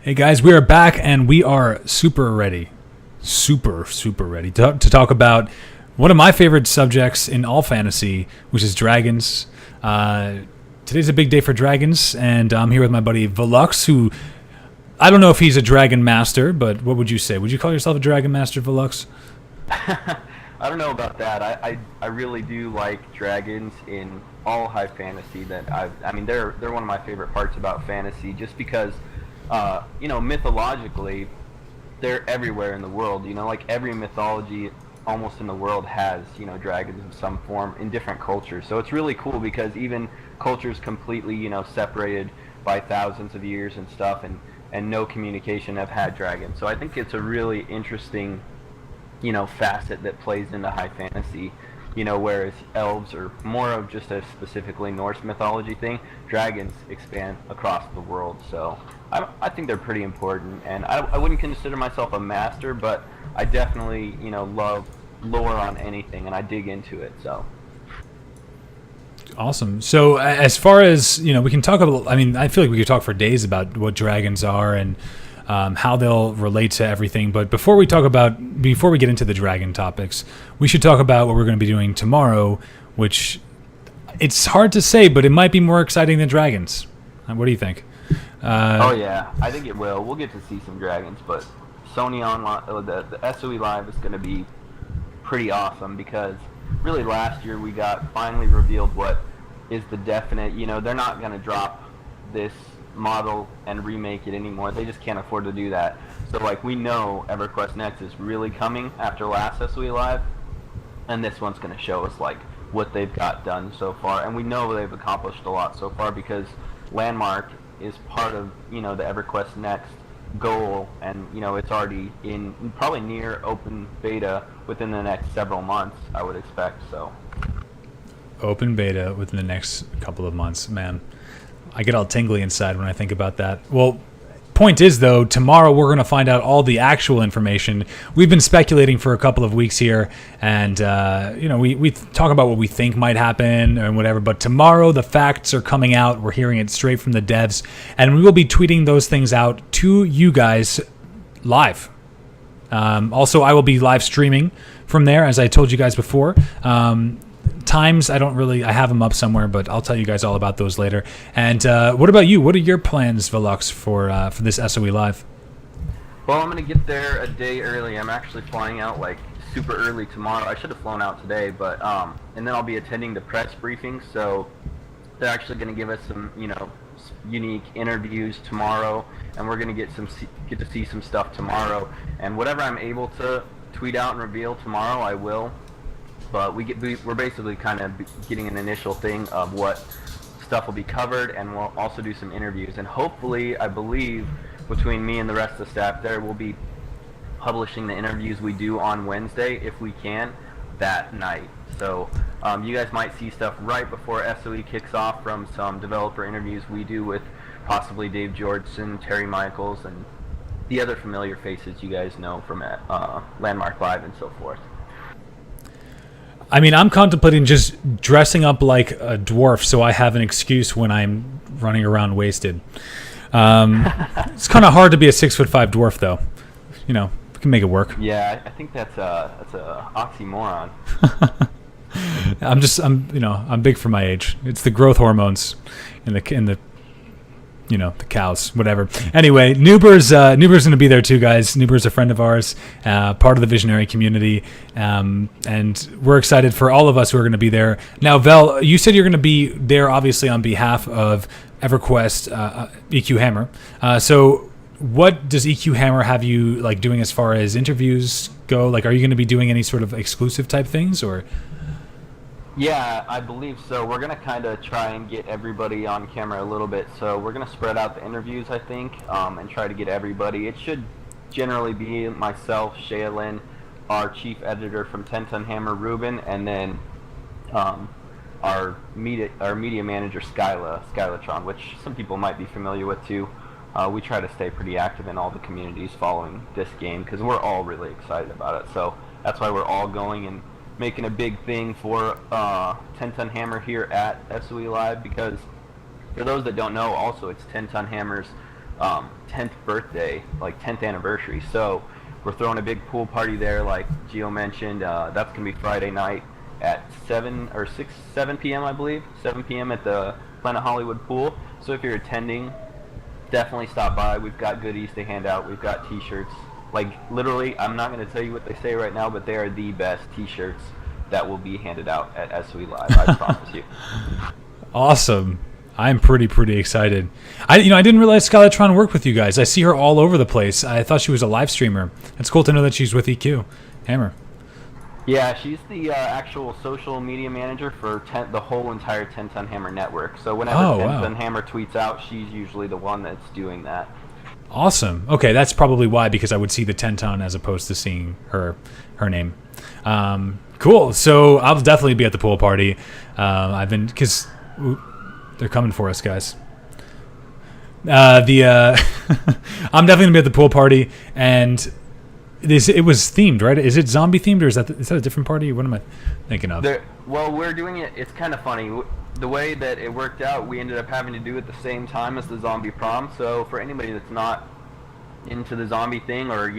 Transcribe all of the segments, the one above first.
Hey guys, we are back and we are super ready. Super ready to talk about one of my favorite subjects in all fantasy, which is dragons. Today's a big day for dragons, and I'm here with my buddy Veluux, who I don't know if he's a dragon master, but what would you say? Would you call yourself a dragon master, Veluux? I don't know about that. I really do like dragons in all high fantasy. They're one of my favorite parts about fantasy, just because mythologically they're everywhere in the world. Like every mythology almost in the world has dragons in some form in different cultures. So it's really cool because even cultures completely separated by thousands of years and stuff, and no communication have had dragons. So I think it's a really interesting facet that plays into high fantasy, whereas elves are more of just a specifically Norse mythology thing. Dragons expand across the world, so I think they're pretty important, and I wouldn't consider myself a master, but I definitely, love lore on anything, and I dig into it, so. Awesome. So as far as, we can talk about, I feel like we could talk for days about what dragons are and how they'll relate to everything. But before we get into the dragon topics, we should talk about what we're going to be doing tomorrow, which it's hard to say, but it might be more exciting than dragons. What do you think? Oh yeah, I think it will. We'll get to see some dragons, but Sony Online, the SOE Live is going to be pretty awesome because really last year we got finally revealed what is the definite. They're not going to drop this model and remake it anymore. They just can't afford to do that. So we know EverQuest Next is really coming after last SOE Live, and this one's going to show us what they've got done so far, and we know they've accomplished a lot so far because Landmark is part of the EverQuest Next goal, and it's already in probably near open beta within the next several months, I would expect. So open beta within the next couple of months, man. I get all tingly inside when I think about that. Well, point is, though, tomorrow we're going to find out all the actual information. We've been speculating for a couple of weeks here, and, we talk about what we think might happen and whatever, but tomorrow the facts are coming out. We're hearing it straight from the devs, and we will be tweeting those things out to you guys live. Also, I will be live streaming from there, as I told you guys before. Times, I have them up somewhere, but I'll tell you guys all about those later. And what about you? What are your plans, Veluux, for this SOE Live? Well, I'm going to get there a day early. I'm actually flying out super early tomorrow. I should have flown out today, but and then I'll be attending the press briefing. So they're actually going to give us some unique interviews tomorrow, and we're going to get to see some stuff tomorrow. And whatever I'm able to tweet out and reveal tomorrow, I will. But we're basically kind of getting an initial thing of what stuff will be covered, and we'll also do some interviews. And hopefully, I believe, between me and the rest of the staff there, we'll be publishing the interviews we do on Wednesday, if we can, that night. So you guys might see stuff right before SOE kicks off from some developer interviews we do with possibly Dave Georgeson, Terry Michaels, and the other familiar faces you guys know from Landmark Live and so forth. I'm contemplating just dressing up like a dwarf so I have an excuse when I'm running around wasted. It's kind of hard to be a 6'5" dwarf, though. We can make it work. Yeah, I think that's a oxymoron. I'm big for my age. It's the growth hormones in the the cows, whatever. Anyway, Nuber's going to be there too, guys. Nuber's a friend of ours, part of the Visionary community, and we're excited for all of us who are going to be there. Now, Vel, you said you're going to be there, obviously, on behalf of EverQuest EQ Hammer. So what does EQ Hammer have you doing as far as interviews go? Are you going to be doing any sort of exclusive type things, or? Yeah, I believe so. We're going to kind of try and get everybody on camera a little bit. So we're going to spread out the interviews, I think, and try to get everybody. It should generally be myself, Shaylin, our chief editor from 10 Ton Hammer, Ruben, and then our media manager, Skylatron, which some people might be familiar with too. We try to stay pretty active in all the communities following this game because we're all really excited about it. So that's why we're all going and making a big thing for 10 Ton Hammer here at SOE Live, because for those that don't know, also it's 10 Ton Hammer's 10th birthday, like 10th anniversary. So we're throwing a big pool party there, like Gio mentioned. That's gonna be Friday night at 7 p.m. I believe, 7 p.m. at the Planet Hollywood pool. So if you're attending, definitely stop by. We've got goodies to hand out. We've got T-shirts. Like literally, I'm not going to tell you what they say right now, but they are the best T-shirts that will be handed out at SOE Live. I promise you. Awesome. I'm pretty excited. I didn't realize Skylatron worked with you guys. I see her all over the place. I thought she was a live streamer. It's cool to know that she's with EQ. Hammer. Yeah, she's the actual social media manager for the whole entire 10 Ton Hammer network. So whenever 10 Ton Hammer tweets out, she's usually the one that's doing that. Awesome. Okay, that's probably why, because I would see the 10 Ton as opposed to seeing her name. Cool. So I'll definitely be at the pool party. Because they're coming for us, guys. I'm definitely gonna be at the pool party, and it was themed, right? Is it zombie themed, or is that a different party? What am I thinking of? Well, we're doing it. It's kind of funny. The way that it worked out, we ended up having to do it the same time as the zombie prom. So for anybody that's not into the zombie thing, or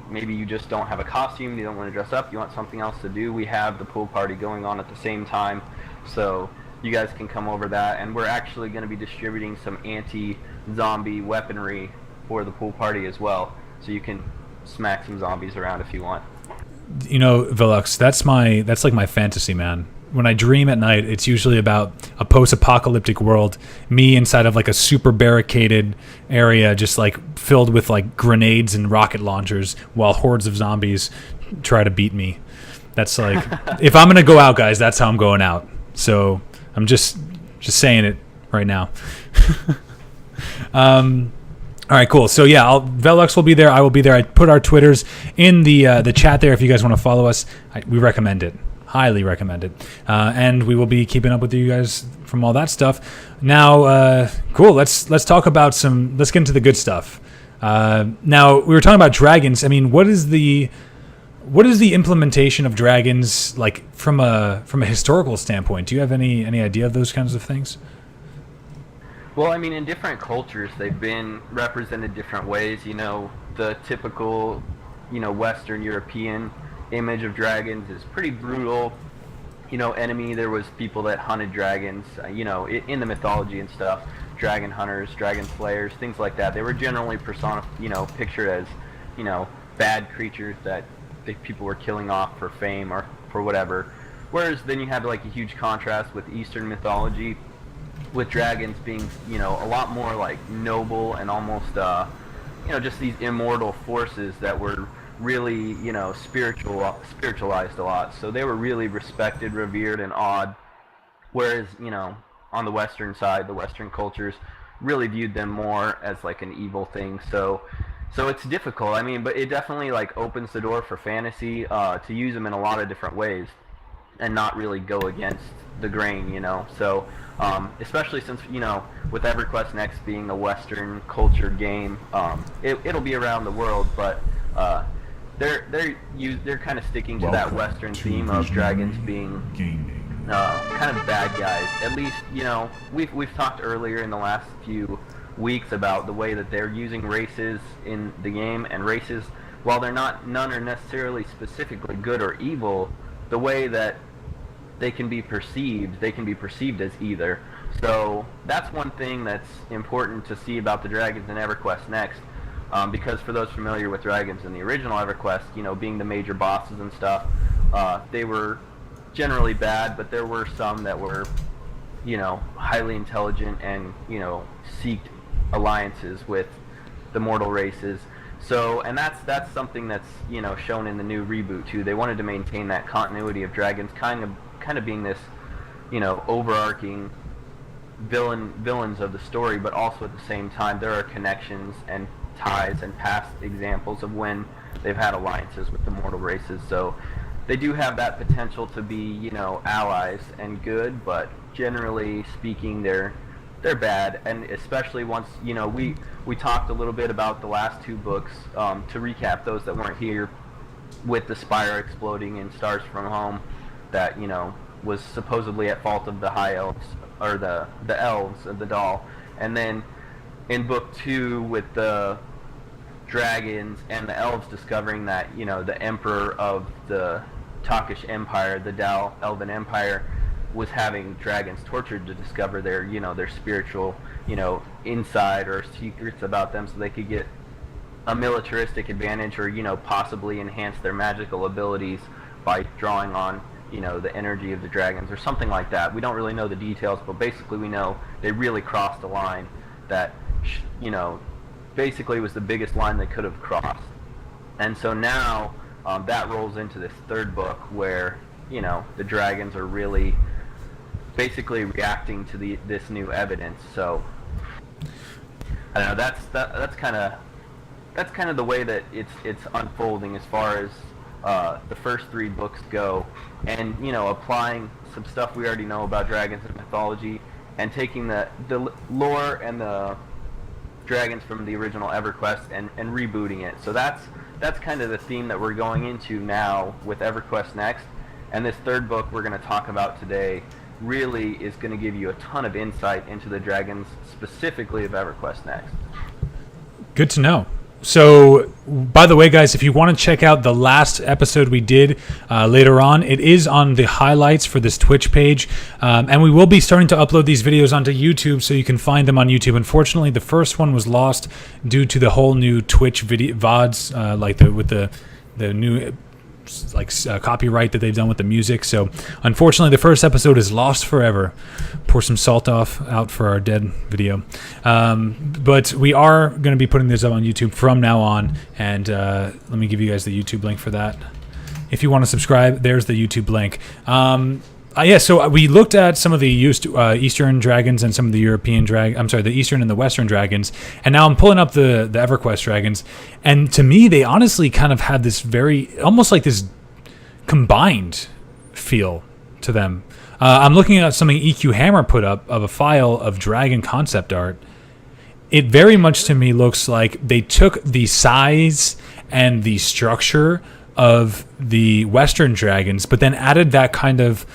maybe you just don't have a costume, you don't want to dress up, you want something else to do, we have the pool party going on at the same time. So you guys can come over that, and we're actually going to be distributing some anti-zombie weaponry for the pool party as well. So you can smack some zombies around if you want. Veluux, that's like my fantasy, man. When I dream at night, it's usually about a post-apocalyptic world, me inside of like a super barricaded area, just like filled with like grenades and rocket launchers, while hordes of zombies try to beat me. That's like, if I'm gonna go out, guys, that's how I'm going out. So I'm just saying it right now. All right, cool. So yeah, Veluux will be there. I will be there. I put our Twitters in the chat there if you guys want to follow us. We recommend it. Highly recommend it. And we will be keeping up with you guys from all that stuff. Now, cool. Let's talk about let's get into the good stuff. Now, we were talking about dragons. I mean, what is the implementation of dragons like from a historical standpoint? Do you have any idea of those kinds of things? Well, I mean, in different cultures, they've been represented different ways. The typical, Western European image of dragons is pretty brutal. Enemy. There was people that hunted dragons. In the mythology and stuff, dragon hunters, dragon slayers, things like that. They were generally pictured as, bad creatures that people were killing off for fame or for whatever. Whereas then you have like a huge contrast with Eastern mythology, with dragons being, a lot more like noble and almost, just these immortal forces that were really, spiritualized a lot. So they were really respected, revered, and awed. Whereas, on the Western side, the Western cultures really viewed them more as like an evil thing. So it's difficult. I mean, but it definitely like opens the door for fantasy to use them in a lot of different ways and not really go against the grain, So especially since, with Everquest Next being a Western culture game, it'll be around the world, but they're kind of sticking to that Western theme of dragons being kind of bad guys. At least, we've talked earlier in the last few weeks about the way that they're using races in the game, and races, while none are necessarily specifically good or evil, the way that they can be perceived as either. So that's one thing that's important to see about the dragons in Everquest Next, because for those familiar with dragons in the original Everquest, being the major bosses and stuff, they were generally bad, but there were some that were, highly intelligent and, seeked alliances with the mortal races. So, and that's something that's, shown in the new reboot too. They wanted to maintain that continuity of dragons kind of being this, overarching villains of the story, but also at the same time there are connections and ties and past examples of when they've had alliances with the mortal races. So they do have that potential to be, allies and good, but generally speaking, they're bad. And especially once, we talked a little bit about the last two books, to recap those that weren't here, with the spire exploding in Stars from Home, that, was supposedly at fault of the high elves, or the elves of the doll. And then in book 2 with the dragons and the elves discovering that, you know, the emperor of the Takish Empire, the Dal Elven Empire, was having dragons tortured to discover their, you know, their spiritual, you know, inside or secrets about them, so they could get a militaristic advantage, or, you know, possibly enhance their magical abilities by drawing on, you know, the energy of the dragons or something like that. We don't really know the details, but basically we know they really crossed a line that, you know, basically was the biggest line they could have crossed. And so now that rolls into this third book where, you know, the dragons are really basically reacting to this new evidence. So I don't know, that's kind of the way that it's unfolding as far as the first 3 books go, and, you know, applying some stuff we already know about dragons and mythology, and taking the lore and the dragons from the original EverQuest and rebooting it. So that's kind of the theme that we're going into now with EverQuest Next. And this third book we're going to talk about today really is going to give you a ton of insight into the dragons specifically of EverQuest Next. Good to know. So, by the way, guys, if you want to check out the last episode we did later on, it is on the highlights for this Twitch page. And we will be starting to upload these videos onto YouTube, so you can find them on YouTube. Unfortunately, the first one was lost due to the whole new Twitch video VODs, with the new copyright that they've done with the music. So unfortunately the first episode is lost forever. Pour some salt out for our dead video, but we are going to be putting this up on YouTube from now on, and let me give you guys the YouTube link for that. If you want to subscribe, there's the YouTube link. So we looked at some of the Eastern dragons and some of the the Eastern and the Western dragons, and now I'm pulling up the EverQuest dragons, and to me, they honestly kind of have this almost like this combined feel to them. I'm looking at something EQ Hammer put up of a file of dragon concept art. It very much to me looks like they took the size and the structure of the Western dragons, but then added that kind of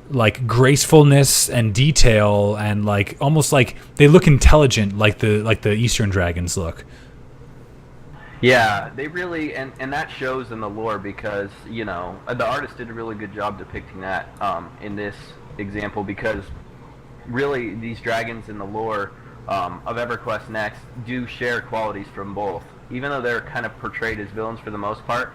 like gracefulness and detail, and like almost like they look intelligent, like the Eastern dragons look. Yeah, they really, and that shows in the lore, because, you know, the artist did a really good job depicting that in this example, because really these dragons in the lore of EverQuest Next do share qualities from both. Even though they're kind of portrayed as villains for the most part,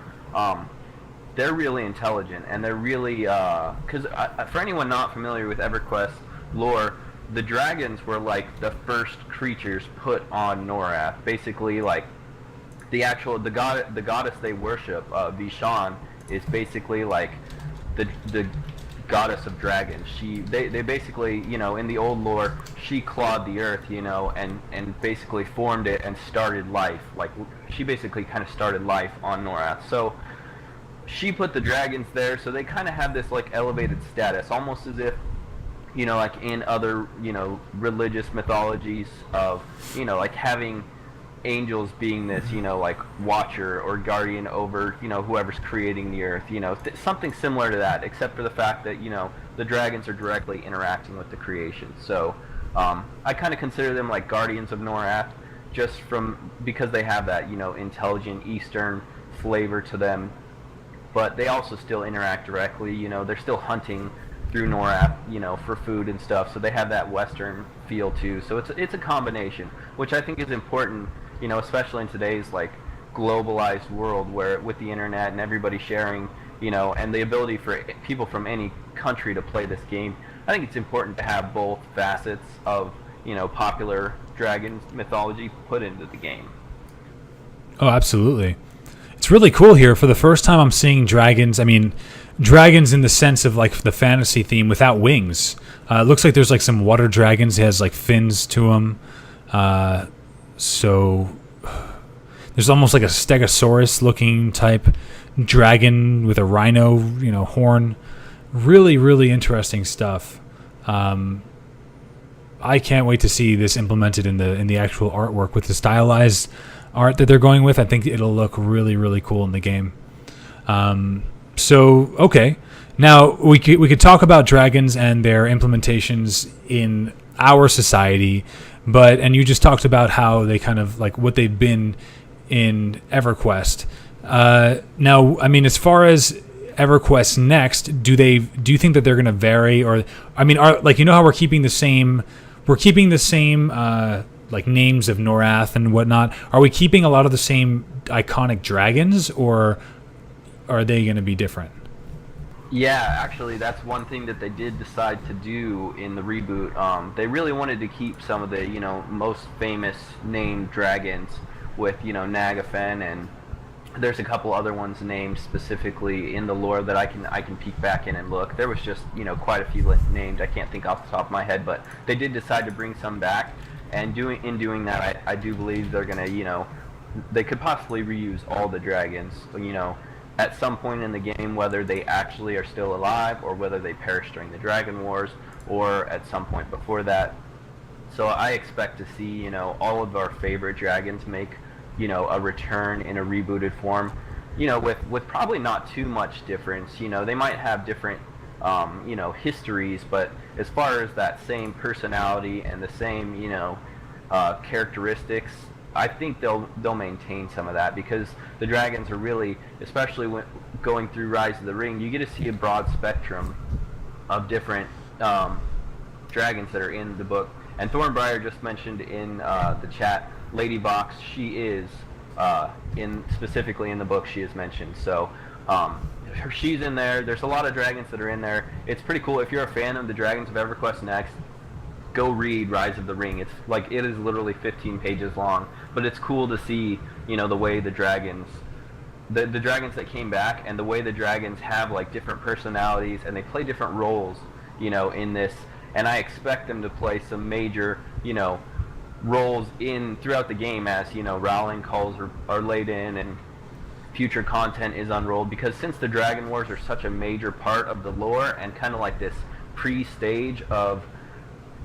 they're really intelligent, and they're really, because for anyone not familiar with EverQuest lore, the dragons were like the first creatures put on Norath. Basically, like the goddess they worship, Vishan, is basically like the goddess of dragons. They basically, you know, in the old lore, she clawed the earth, you know, and basically formed it and started life. Like, she basically kind of started life on Norath. So she put the dragons there, so they kind of have this like elevated status, almost as if, you know, like in other, you know, religious mythologies of, you know, like having angels being this, you know, like watcher or guardian over, you know, whoever's creating the earth, you know, something similar to that, except for the fact that, you know, the dragons are directly interacting with the creation. So I kind of consider them like guardians of Norath, just because they have that, you know, intelligent Eastern flavor to them, but they also still interact directly. You know, they're still hunting through Norath, you know, for food and stuff, so they have that Western feel too. So it's a combination, which I think is important, you know, especially in today's like globalized world, where with the internet and everybody sharing, you know, and the ability for people from any country to play this game, I think it's important to have both facets of, you know, popular dragon mythology put into the game. Oh, absolutely. It's really cool here. For the first time, I'm seeing dragons. I mean, dragons in the sense of like the fantasy theme without wings. It looks like there's like some water dragons. It has like fins to them. So there's almost like a stegosaurus looking type dragon with a rhino, you know, horn. Really, really interesting stuff. I can't wait to see this implemented in the actual artwork with the stylized art that they're going with. I think it'll look really, really cool in the game. So okay, now we could talk about dragons and their implementations in our society, and you just talked about how they kind of like what they've been in EverQuest. Now, I mean, as far as EverQuest next, do you think that they're going to vary, or I mean, are like, you know how we're keeping the same like names of Norath and whatnot? Are we keeping a lot of the same iconic dragons, or are they going to be different? Yeah, actually, that's one thing that they did decide to do in the reboot. They really wanted to keep some of the, most famous named dragons with, Nagafen, and there's a couple other ones named specifically in the lore that I can peek back in and look. There was just, quite a few named. I can't think off the top of my head, but they did decide to bring some back, and in doing that, I do believe they're going to, they could possibly reuse all the dragons, at some point in the game, whether they actually are still alive or whether they perished during the Dragon Wars or at some point before that. So I expect to see, all of our favorite dragons make, a return in a rebooted form, with probably not too much difference. They might have different, histories, but as far as that same personality and the same, characteristics, I think they'll maintain some of that, because the dragons are really, especially when going through Rise of the Ring, you get to see a broad spectrum of different dragons that are in the book. And Thornbriar just mentioned in the chat, Lady Vox, she is specifically in the book, she is mentioned. So she's in there. There's a lot of dragons that are in there. It's pretty cool. If you're a fan of the Dragons of EverQuest Next, go read Rise of the Ring. It's like, it is literally 15 pages long, but it's cool to see, the way the dragons, the dragons that came back, and the way the dragons have like different personalities and they play different roles, in this. And I expect them to play some major, roles throughout the game as, rallying calls are laid in and future content is unrolled, because since the Dragon Wars are such a major part of the lore and kind of like this pre-stage of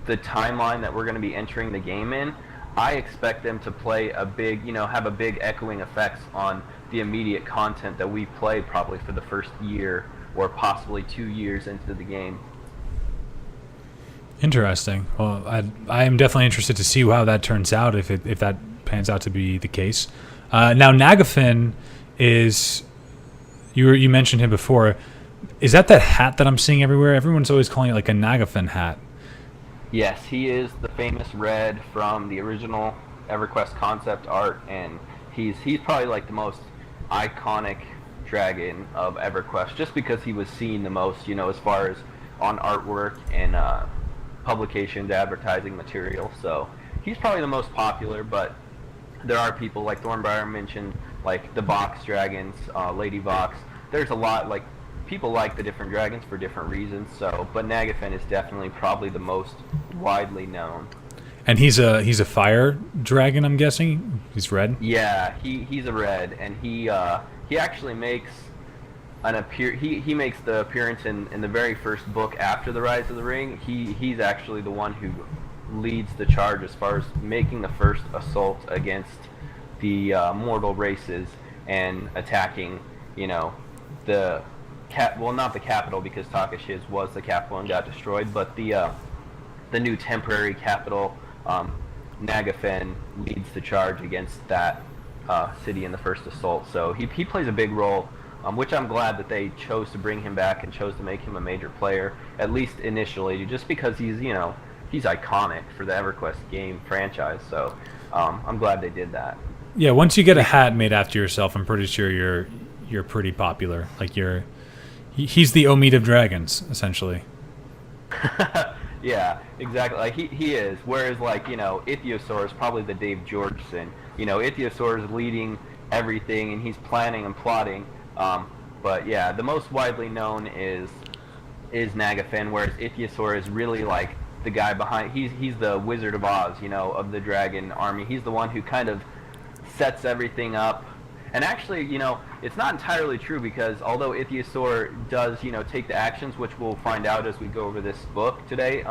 the timeline that we're going to be entering the game in, I expect them to play a big, have a big echoing effects on the immediate content that we play probably for the first year or possibly 2 years into the game. Interesting. Well, I am definitely interested to see how that turns out, if that pans out to be the case. Now, Nagafen is, you mentioned him before. Is that hat that I'm seeing everywhere? Everyone's always calling it like a Nagafen hat. Yes, he is the famous red from the original EverQuest concept art, and he's probably like the most iconic dragon of EverQuest, just because he was seen the most, as far as on artwork and publications, advertising material. So he's probably the most popular, but there are people like Thornbriar mentioned, like the Vox dragons, Lady Vox. There's a lot, like, people like the different dragons for different reasons. So, but Nagafen is definitely probably the most widely known. And he's a fire dragon, I'm guessing. He's red. Yeah, he's a red, and he actually makes he makes the appearance in the very first book after the Rise of the Ring. He's actually the one who leads the charge as far as making the first assault against the mortal races and attacking, the not the capital, because Takashi's was the capital and got destroyed, but the new temporary capital. Nagafen leads the charge against that city in the first assault. So he plays a big role, which I'm glad that they chose to bring him back and chose to make him a major player, at least initially, just because he's iconic for the EverQuest game franchise. So I'm glad they did that. Yeah, once you get a hat made after yourself, I'm pretty sure you're pretty popular. Like he's the Omid of dragons, essentially. Yeah, exactly. Like he is. Whereas, like, Ichthyosaur is probably the Dave Georgeson. Ichthyosaur is leading everything and he's planning and plotting. But yeah, the most widely known is Nagafen, whereas Ichthyosaur is really like the guy behind. He's the Wizard of Oz, of the dragon army. He's the one who kind of sets everything up. And actually, it's not entirely true, because although Ichthyosaur does, take the actions, which we'll find out as we go over this book today,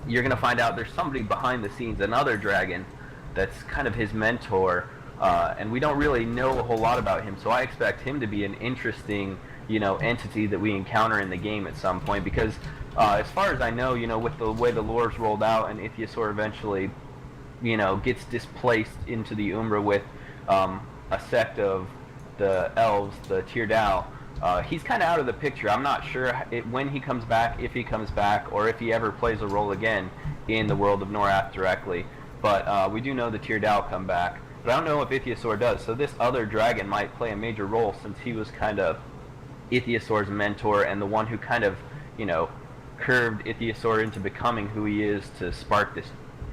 you're going to find out there's somebody behind the scenes, another dragon, that's kind of his mentor, and we don't really know a whole lot about him, so I expect him to be an interesting, entity that we encounter in the game at some point, because as far as I know, with the way the lore's rolled out and Ichthyosaur eventually gets displaced into the Umbra with a sect of the elves, the Teardal. He's kind of out of the picture. I'm not sure when he comes back, if he comes back, or if he ever plays a role again in the world of Norath directly. But we do know the Teardal come back. But I don't know if Ichthyosaur does. So this other dragon might play a major role, since he was kind of Ichthyosaur's mentor and the one who kind of, curved Ichthyosaur into becoming who he is to spark this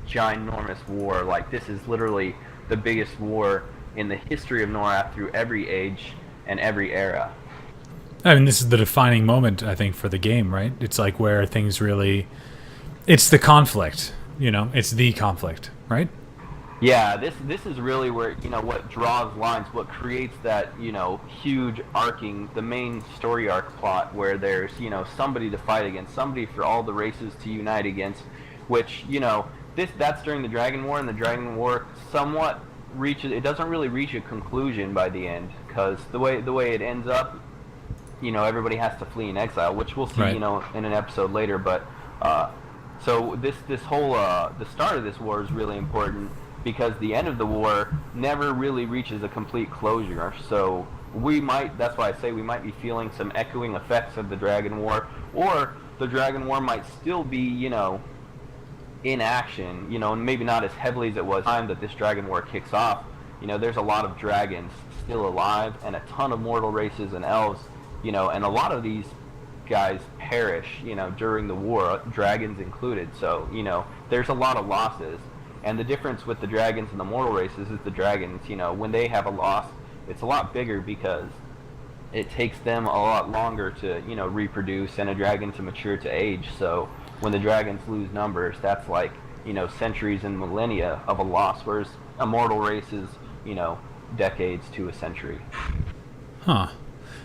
ginormous war. Like, this is literally the biggest war in the history of Norath through every age and every era. I mean, this is the defining moment, I think, for the game, right? It's like where things really... It's the conflict, It's the conflict, right? Yeah, this is really where, what draws lines, what creates that, huge arcing, the main story arc plot where there's, somebody to fight against, somebody for all the races to unite against, which, that's during the Dragon War, and the Dragon War somewhat it doesn't really reach a conclusion by the end, because the way it ends up, everybody has to flee in exile, which we'll see, right. In an episode later, but, so this whole, the start of this war is really important, because the end of the war never really reaches a complete closure. So that's why I say we might be feeling some echoing effects of the Dragon War, or the Dragon War might still be, in action, and maybe not as heavily as it was time that this Dragon War kicks off. There's a lot of dragons still alive, and a ton of mortal races and elves, and a lot of these guys perish, during the war, dragons included. So, there's a lot of losses. And the difference with the dragons and the mortal races is the dragons, when they have a loss, it's a lot bigger, because it takes them a lot longer to, reproduce, and a dragon to mature to age. So when the dragons lose numbers, that's like, centuries and millennia of a loss, whereas a mortal race is, decades to a century. Huh.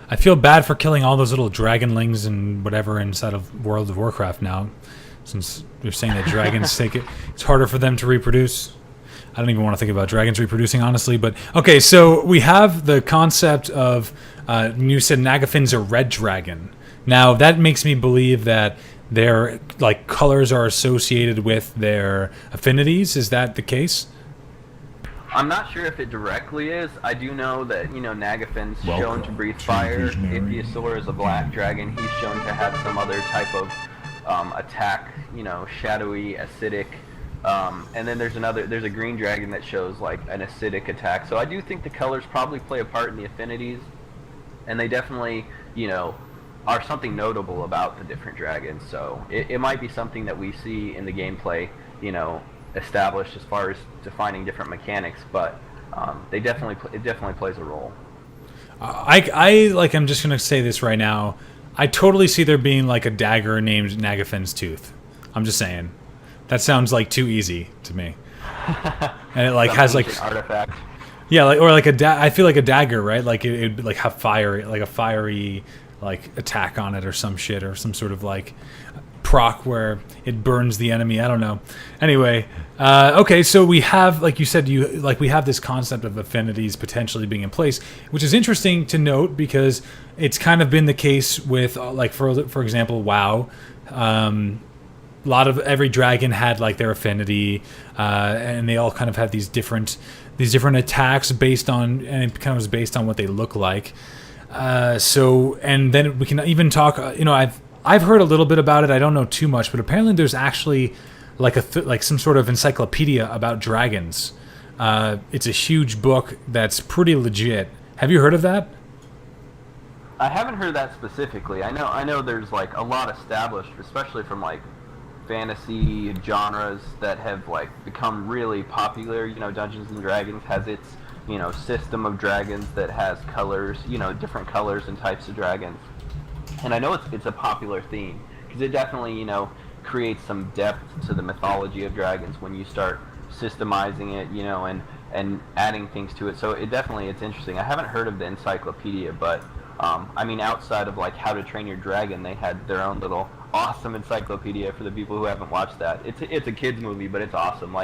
I feel bad for killing all those little dragonlings and whatever inside of World of Warcraft now, since you're saying that dragons it's harder for them to reproduce. I don't even want to think about dragons reproducing, honestly. But okay, so we have the concept of you said Nagafin's a red dragon. Now that makes me believe that their colors are associated with their affinities. Is that the case? I'm not sure if it directly is. I do know that, Nagafin's shown to breathe fire. Ichthyosaur is a black dragon. He's shown to have some other type of attack, shadowy, acidic. And then there's a green dragon that shows like an acidic attack. So I do think the colors probably play a part in the affinities. And they definitely, are something notable about the different dragons. So it might be something that we see in the gameplay, established as far as defining different mechanics, but it definitely plays a role. I'm just gonna say this right now. I totally see there being like a dagger named Nagafin's Tooth. I'm just saying. That sounds like too easy to me. And it has like artifact. Yeah, I feel like a dagger, right? Like it'd like have fire, like a fiery attack on it or some shit, or some sort of proc where it burns the enemy. I don't know. Anyway, okay, so we have, like you said, we have this concept of affinities potentially being in place, which is interesting to note, because it's kind of been the case with for example, WoW. A lot of every dragon had their affinity, and they all kind of had these different attacks based on, and it kind of was based on what they look like. And then we can even talk. I've heard a little bit about it. I don't know too much, but apparently there's actually some sort of encyclopedia about dragons. It's a huge book that's pretty legit. Have you heard of that? I haven't heard that specifically. I know there's a lot established, especially from fantasy genres that have become really popular. Dungeons and Dragons has its system of dragons that has colors, different colors and types of dragons. And I know it's a popular theme, because it definitely, creates some depth to the mythology of dragons when you start systemizing it, and adding things to it. So it's interesting. I haven't heard of the encyclopedia, but outside of How to Train Your Dragon, they had their own little awesome encyclopedia for the people who haven't watched that. It's a kids movie, but it's awesome.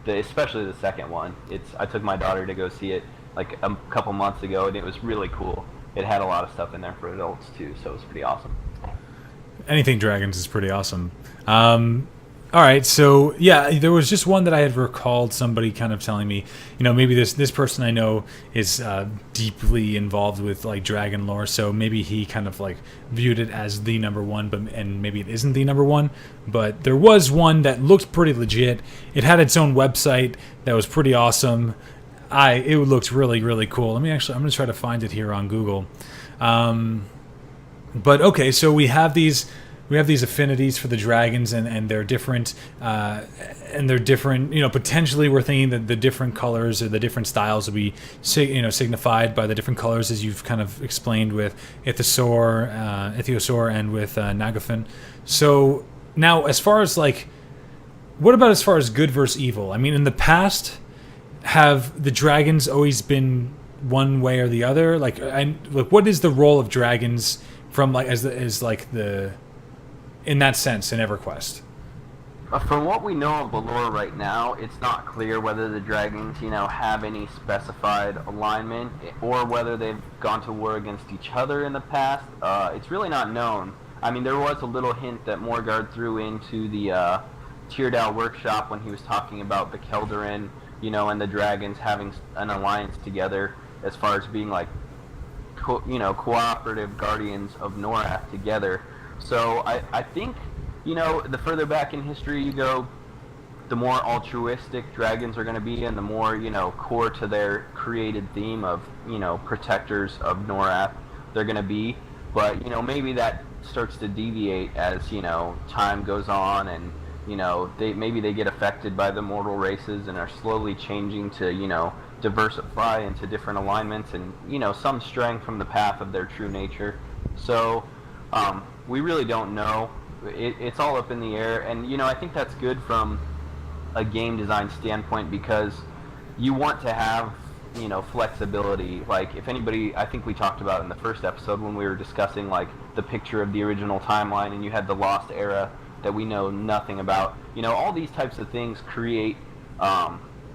Especially the second one. I took my daughter to go see it a couple months ago, and it was really cool. It had a lot of stuff in there for adults too, so it was pretty awesome. Anything dragons is pretty awesome. All right, so yeah, there was just one that I had recalled somebody kind of telling me, maybe this person I know is deeply involved with like dragon lore, so maybe he kind of like viewed it as the number one, and maybe it isn't the number one. But there was one that looked pretty legit. It had its own website that was pretty awesome. It looked really really cool. I'm gonna try to find it here on Google. But okay, so we have these affinities for the dragons, and they're different, potentially we're thinking that the different colors or the different styles will be signified by the different colors, as you've kind of explained with Ichthyosaur and with Nagafin. So now, as far as like, what about as far as good versus evil? I mean, in the past, have the dragons always been one way or the other? Like, what is the role of dragons from like in that sense in EverQuest? From what we know of the lore right now, it's not clear whether the dragons, have any specified alignment or whether they've gone to war against each other in the past. It's really not known. I mean, there was a little hint that Morgard threw into the Teardow workshop when he was talking about the Keldarin, and the dragons having an alliance together as far as being like, cooperative guardians of Norath together. So I think, the further back in history you go, the more altruistic dragons are going to be, and the more, core to their created theme of, protectors of Norath they're going to be. But, maybe that starts to deviate as, time goes on, and, maybe they get affected by the mortal races and are slowly changing to, diversify into different alignments and, some straying from the path of their true nature. So, we really don't know. It's all up in the air, and I think that's good from a game design standpoint, because you want to have flexibility. Like, if anybody, I think we talked about in the first episode when we were discussing like the picture of the original timeline, and you had the Lost Era that we know nothing about. All these types of things create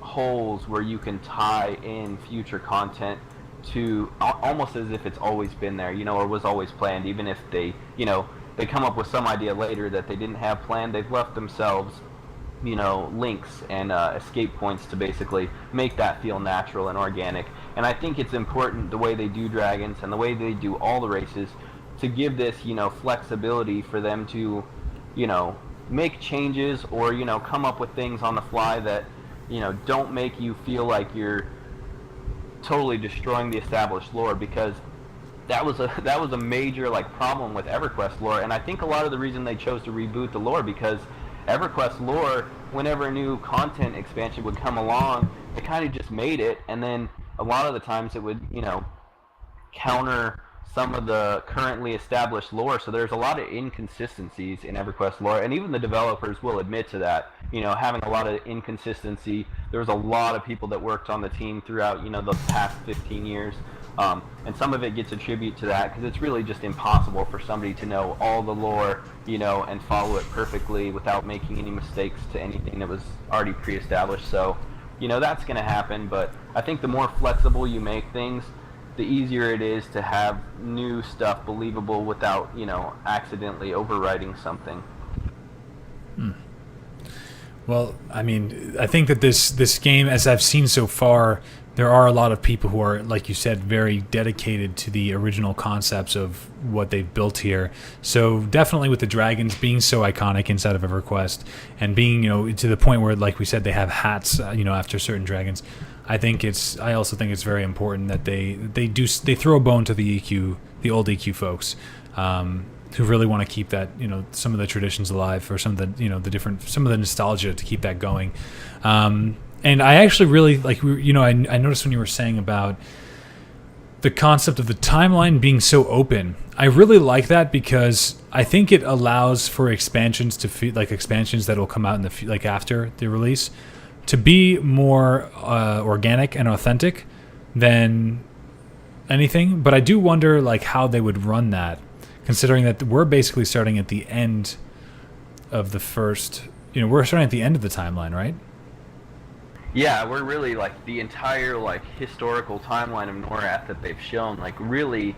holes where you can tie in future content to almost as if it's always been there, or was always planned. Even if they, they come up with some idea later that they didn't have planned, they've left themselves, links and escape points to basically make that feel natural and organic. And I think it's important, the way they do dragons and the way they do all the races, to give this, flexibility for them to, make changes or, come up with things on the fly that, don't make you feel like you're totally destroying the established lore, because that was a major like problem with EverQuest lore. And I think a lot of the reason they chose to reboot the lore, because EverQuest lore, whenever a new content expansion would come along, it kind of just made it, and then a lot of the times it would counter some of the currently established lore. So there's a lot of inconsistencies in EverQuest lore, and even the developers will admit to that. Having a lot of inconsistency. There was a lot of people that worked on the team throughout the past 15 years, and some of it gets attributed to that, because it's really just impossible for somebody to know all the lore, and follow it perfectly without making any mistakes to anything that was already pre-established. So that's going to happen, but I think the more flexible you make things, the easier it is to have new stuff believable without, accidentally overwriting something. Well, I mean, I think that this game, as I've seen so far, there are a lot of people who are, like you said, very dedicated to the original concepts of what they've built here. So definitely with the dragons being so iconic inside of EverQuest, and being, to the point where, like we said, they have hats, after certain dragons. I also think it's very important that they throw a bone to the old EQ folks, who really want to keep that, some of the traditions alive, or some of the some of the nostalgia to keep that going. And I actually really like, I noticed when you were saying about the concept of the timeline being so open. I really like that, because I think it allows for expansions to feel like expansions that will come out in the after the release, to be more organic and authentic than anything. But I do wonder how they would run that, considering that we're basically starting at the end of the first, we're starting at the end of the timeline, right? Yeah, we're really the entire historical timeline of Norath that they've shown, really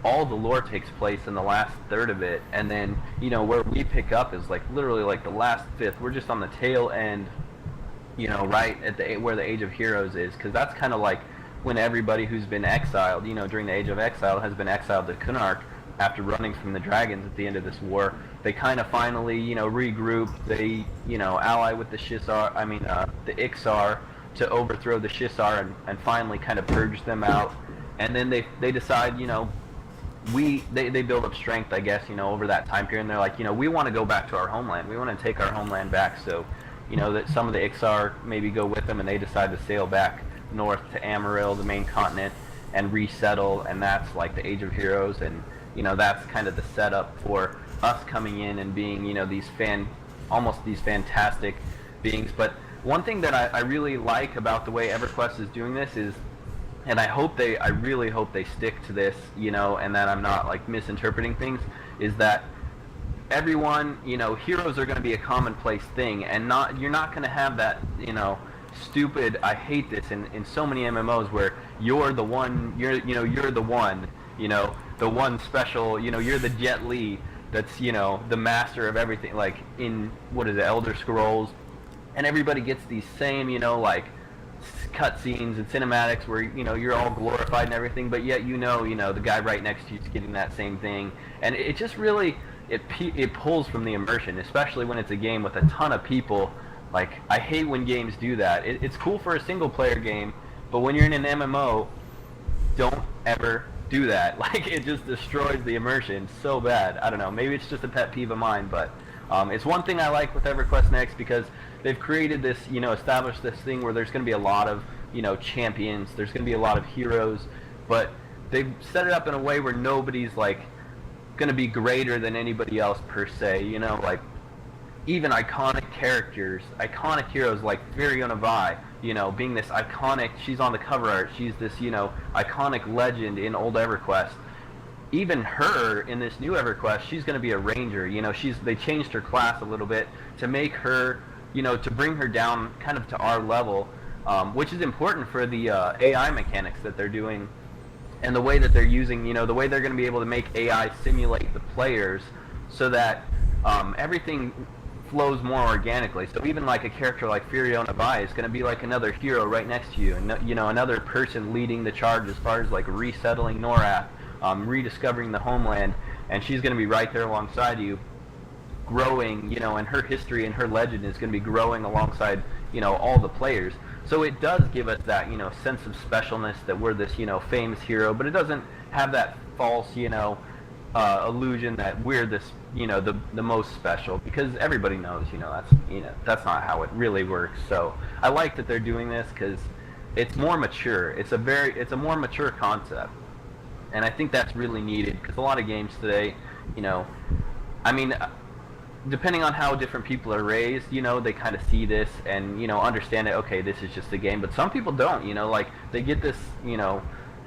all the lore takes place in the last third of it, and then where we pick up is like literally like the last fifth. We're just on the tail end, right at where the Age of Heroes is, because that's kind of like when everybody who's been exiled, during the Age of Exile, has been exiled to Kunark after running from the dragons at the end of this war. They kind of finally, regroup. They, ally with the the Ixar to overthrow the Shisar and finally kind of purge them out. And then they decide, they build up strength, I guess, over that time period. And they're like, we want to go back to our homeland. We want to take our homeland back. So, that some of the Ixar maybe go with them, and they decide to sail back north to Amaryl, the main continent, and resettle. And that's like the Age of Heroes. And, that's kind of the setup for us coming in and being, almost these fantastic beings. But one thing that I really like about the way EverQuest is doing this is, and I really hope they stick to this, and that I'm not like misinterpreting things, is that everyone, heroes are going to be a commonplace thing, and you're not going to have that, stupid, I hate this in so many MMOs where you're the one, you're the one, the one special, you're the Jet Li that's, the master of everything, like in, what is it, Elder Scrolls, and everybody gets these same, like, cutscenes and cinematics where, you're all glorified and everything, but yet, the guy right next to you is getting that same thing, and it just really, it pulls from the immersion, especially when it's a game with a ton of people. Like, I hate when games do that. It's cool for a single player game, but when you're in an MMO, don't ever do that. Like, it just destroys the immersion so bad. I don't know, maybe it's just a pet peeve of mine, but it's one thing I like with EverQuest Next, because they've created this, established this thing where there's going to be a lot of, champions, there's going to be a lot of heroes, but they've set it up in a way where nobody's, like, going to be greater than anybody else per se, like, even iconic characters, iconic heroes like Fiona Vi, being this iconic, she's on the cover art, she's this, iconic legend in old EverQuest. Even her in this new EverQuest, she's going to be a ranger. They changed her class a little bit to make her, to bring her down kind of to our level, which is important for the AI mechanics that they're doing, and the way that they're using, the way they're going to be able to make AI simulate the players, so that everything flows more organically. So even like a character like Fiona Vi is going to be like another hero right next to you, and another person leading the charge as far as like resettling Norath, rediscovering the homeland, and she's going to be right there alongside you, growing, and her history and her legend is going to be growing alongside, all the players. So it does give us that, sense of specialness that we're this, famous hero, but it doesn't have that false, illusion that we're this, the most special, because everybody knows, that's not how it really works. So I like that they're doing this, because it's more mature. It's a more mature concept. And I think that's really needed, because a lot of games today, depending on how different people are raised, they kind of see this and, understand it, okay, this is just a game. But some people don't, like, they get this,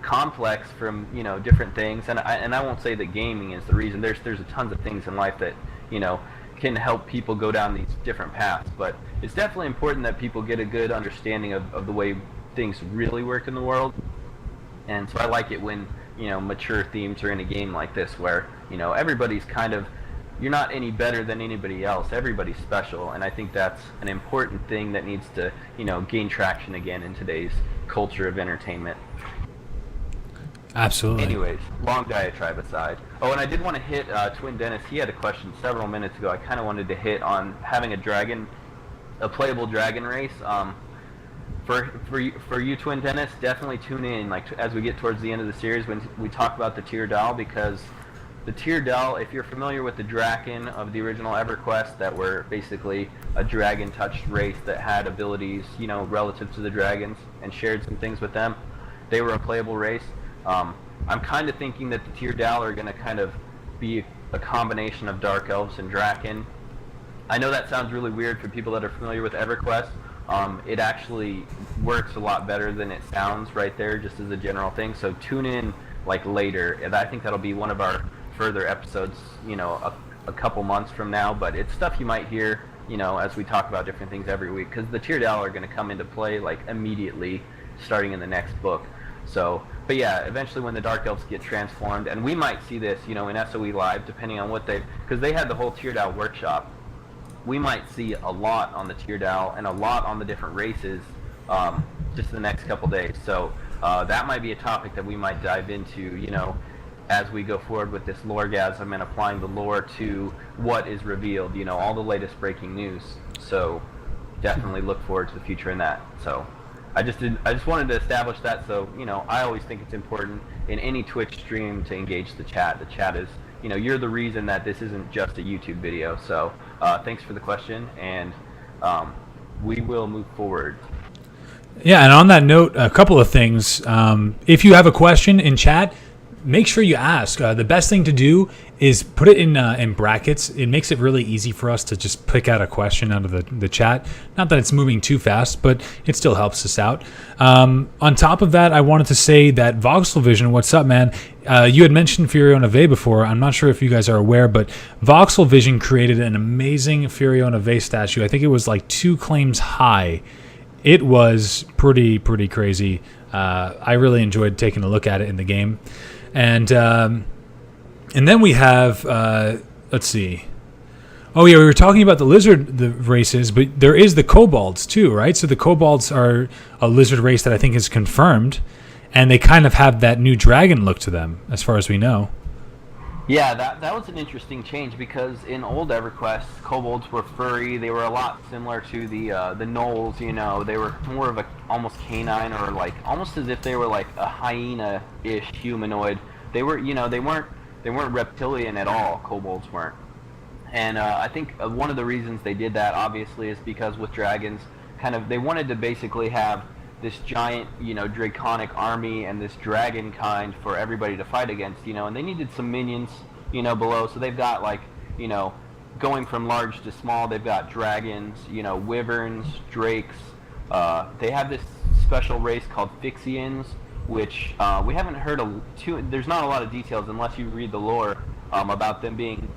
complex from, different things. And I won't say that gaming is the reason. There's a tons of things in life that, can help people go down these different paths. But it's definitely important that people get a good understanding of the way things really work in the world. And so I like it when, mature themes are in a game like this, where, everybody's kind of, you're not any better than anybody else. Everybody's special, and I think that's an important thing that needs to, gain traction again in today's culture of entertainment. Absolutely. Anyways, long diatribe aside. Oh, and I did want to hit Twin Dennis. He had a question several minutes ago. I kind of wanted to hit on having a playable dragon race. For you, Twin Dennis, definitely tune in, like, as we get towards the end of the series when we talk about the Tier Doll, because the Tier Doll, if you're familiar with the Draken of the original EverQuest, that were basically a dragon-touched race that had abilities, relative to the dragons, and shared some things with them, they were a playable race. I'm kind of thinking that the Tier Doll are going to kind of be a combination of Dark Elves and Draken. I know that sounds really weird for people that are familiar with EverQuest. It actually works a lot better than it sounds right there, just as a general thing. So tune in like later, and I think that'll be one of our further episodes, a couple months from now. But it's stuff you might hear, as we talk about different things every week, because the Tier Doll are going to come into play like immediately, starting in the next book. So, but yeah, eventually when the Dark Elves get transformed, and we might see this, in SOE Live, depending on what because they had the whole Teardow workshop. We might see a lot on the Teardow and a lot on the different races, just in the next couple days. So that might be a topic that we might dive into, as we go forward with this LoreGasm and applying the lore to what is revealed, all the latest breaking news. So definitely look forward to the future in that. So I just wanted to establish that. So I always think it's important in any Twitch stream to engage the chat. The chat is, you're the reason that this isn't just a YouTube video. So thanks for the question, and we will move forward. Yeah, and on that note, a couple of things. If you have a question in chat, make sure you ask. The best thing to do is put it in brackets. It makes it really easy for us to just pick out a question out of the chat. Not that it's moving too fast, but it still helps us out. On top of that, I wanted to say that Voxel Vision, what's up, man? You had mentioned Furiona Vey before. I'm not sure if you guys are aware, but Voxel Vision created an amazing Furiona Vey statue. I think it was like 2 claims high. It was pretty crazy. I really enjoyed taking a look at it in the game. And then we have, let's see. Oh yeah, we were talking about the races, but there is the kobolds too, right? So the kobolds are a lizard race that I think is confirmed, and they kind of have that new dragon look to them, as far as we know. Yeah, that was an interesting change, because in old EverQuest, kobolds were furry. They were a lot similar to the gnolls. They were more of a almost canine, or like almost as if they were like a hyena-ish humanoid. They were, they weren't reptilian at all. Kobolds weren't. And I think one of the reasons they did that, obviously, is because with dragons, they wanted to basically have this giant, draconic army and this dragon kind for everybody to fight against, and they needed some minions, below. So they've got going from large to small, they've got dragons, wyverns, drakes. They have this special race called Fixians, which we haven't heard there's not a lot of details unless you read the lore about them being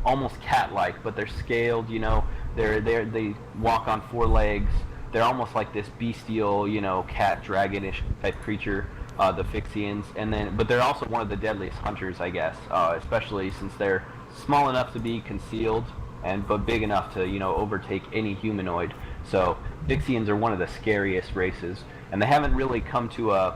almost cat-like, but they're scaled, they walk on 4 legs. They're almost like this bestial, cat dragonish type creature, the Fixians, but they're also one of the deadliest hunters, I guess, especially since they're small enough to be concealed but big enough to, overtake any humanoid. So Fixians are one of the scariest races, and they haven't really come to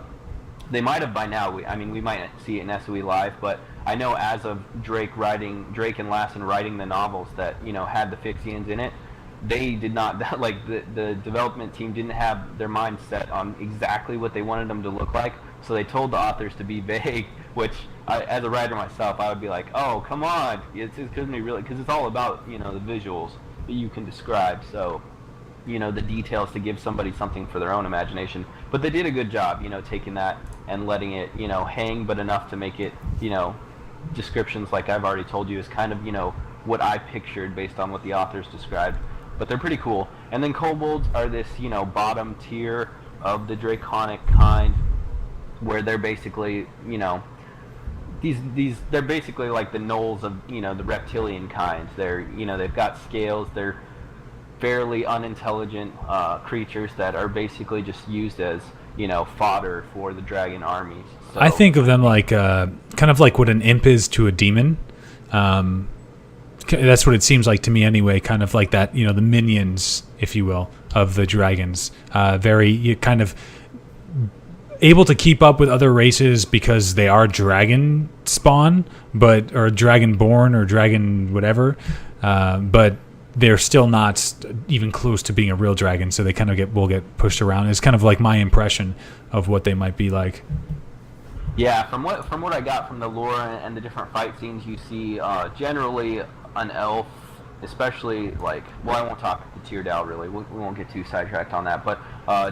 they might have by now. We might see it in SOE Live, but I know as of Drake and Lassen writing the novels that had the Fixians in it. They did not, the development team didn't have their mind set on exactly what they wanted them to look like, so they told the authors to be vague, which as a writer myself, I would be like, oh, come on, it's going to be really, because it's all about, the visuals that you can describe, so, the details to give somebody something for their own imagination. But they did a good job, taking that and letting it, hang, but enough to make it, descriptions like I've already told you is kind of, what I pictured based on what the authors described. But they're pretty cool. And then kobolds are this, bottom tier of the draconic kind, where they're basically, they're basically like the gnolls of, the reptilian kind. They're, they've got scales. They're fairly unintelligent creatures that are basically just used as, fodder for the dragon armies. So, I think of them like kind of like what an imp is to a demon. That's what it seems like to me anyway, kind of like that, the minions, if you will, of the dragons. Very kind of able to keep up with other races because they are dragon spawn, or dragon born or dragon whatever, but they're still not even close to being a real dragon, so they kind of will get pushed around. It's kind of like my impression of what they might be like. Yeah, from what I got from the lore and the different fight scenes, you see generally an elf, especially I won't talk the Teardow really. We won't get too sidetracked on that, but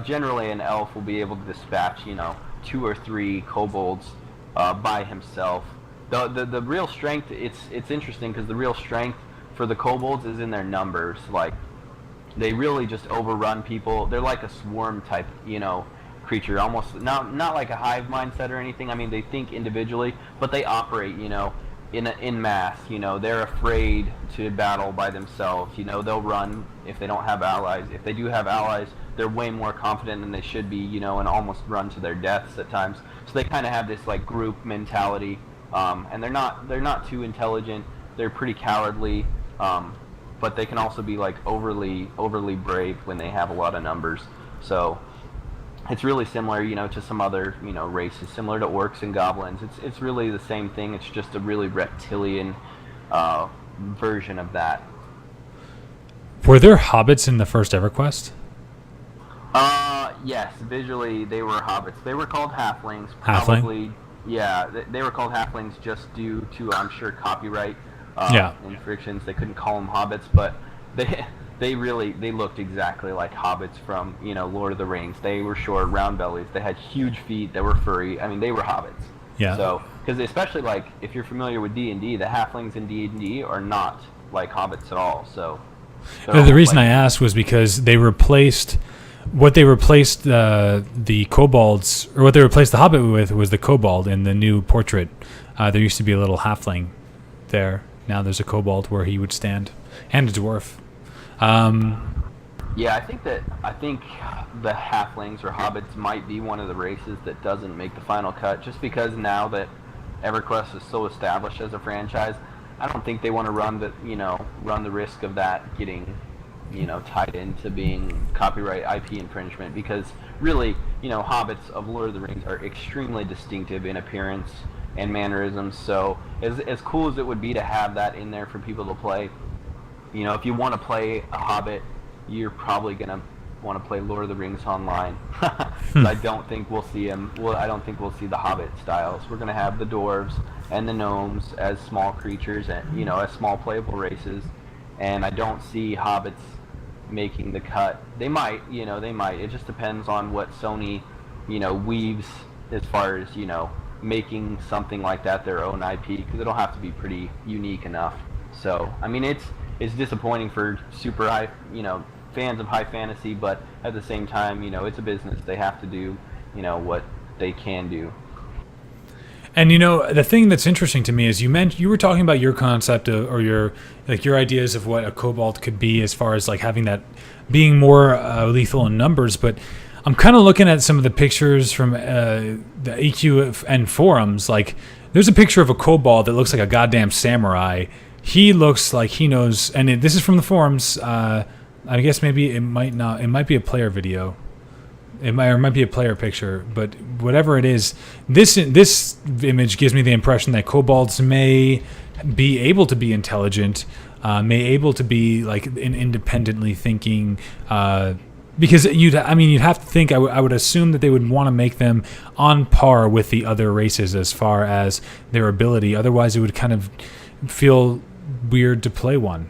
generally an elf will be able to dispatch 2 or 3 kobolds by himself. The real strength, it's interesting because the real strength for the kobolds is in their numbers. They really just overrun people. They're like a swarm type, creature, almost not like a hive mindset or anything. I mean, they think individually, but they operate, in mass. They're afraid to battle by themselves. They'll run if they don't have allies. If they do have allies, they're way more confident than they should be, and almost run to their deaths at times. So they kind of have this like group mentality, and they're not too intelligent. They're pretty cowardly, but they can also be like overly brave when they have a lot of numbers. So it's really similar, to some other, races, similar to orcs and goblins. It's really the same thing. It's just a really reptilian version of that. Were there hobbits in the first EverQuest? Yes. Visually, they were hobbits. They were called halflings. Halfling? Yeah, they were called halflings just due to, I'm sure, copyright infractions. They couldn't call them hobbits, but they looked exactly like hobbits from, Lord of the Rings. They were short, round bellies. They had huge feet. They were furry. I mean, they were hobbits. Yeah. So, because especially like if you're familiar with D&D, the halflings in D&D are not like hobbits at all. So. The reason I asked was because they replaced the kobolds, or what they replaced the hobbit with, was the kobold in the new portrait. There used to be a little halfling there. Now there's a kobold where he would stand, and a dwarf. Yeah, I think the halflings or hobbits might be one of the races that doesn't make the final cut, just because now that EverQuest is so established as a franchise, I don't think they want to run the risk of that getting, tied into being copyright IP infringement, because really, hobbits of Lord of the Rings are extremely distinctive in appearance and mannerisms. So as cool as it would be to have that in there for people to play, if you want to play a hobbit, you're probably gonna want to play Lord of the Rings online. I don't think we'll see them. Well, I don't think we'll see the hobbit styles. We're gonna have the dwarves and the gnomes as small creatures, and as small playable races. And I don't see hobbits making the cut. They might, they might. It just depends on what Sony, weaves as far as making something like that their own IP, because it'll have to be pretty unique enough. So I mean, it's disappointing for super high, fans of high fantasy, but at the same time, it's a business. They have to do, what they can do. And the thing that's interesting to me is you were talking about your concept of, or your ideas of what a kobold could be, as far as like having that being more lethal in numbers. But I'm kind of looking at some of the pictures from the EQN forums. Like, there's a picture of a kobold that looks like a goddamn samurai. He looks like he knows, and this is from the forums. I guess maybe it might not. It might be a player video. It might be a player picture, but whatever it is, this image gives me the impression that kobolds may be able to be intelligent, may able to be like independently thinking. Because you'd have to think. I would assume that they would want to make them on par with the other races as far as their ability. Otherwise, it would kind of feel weird to play one.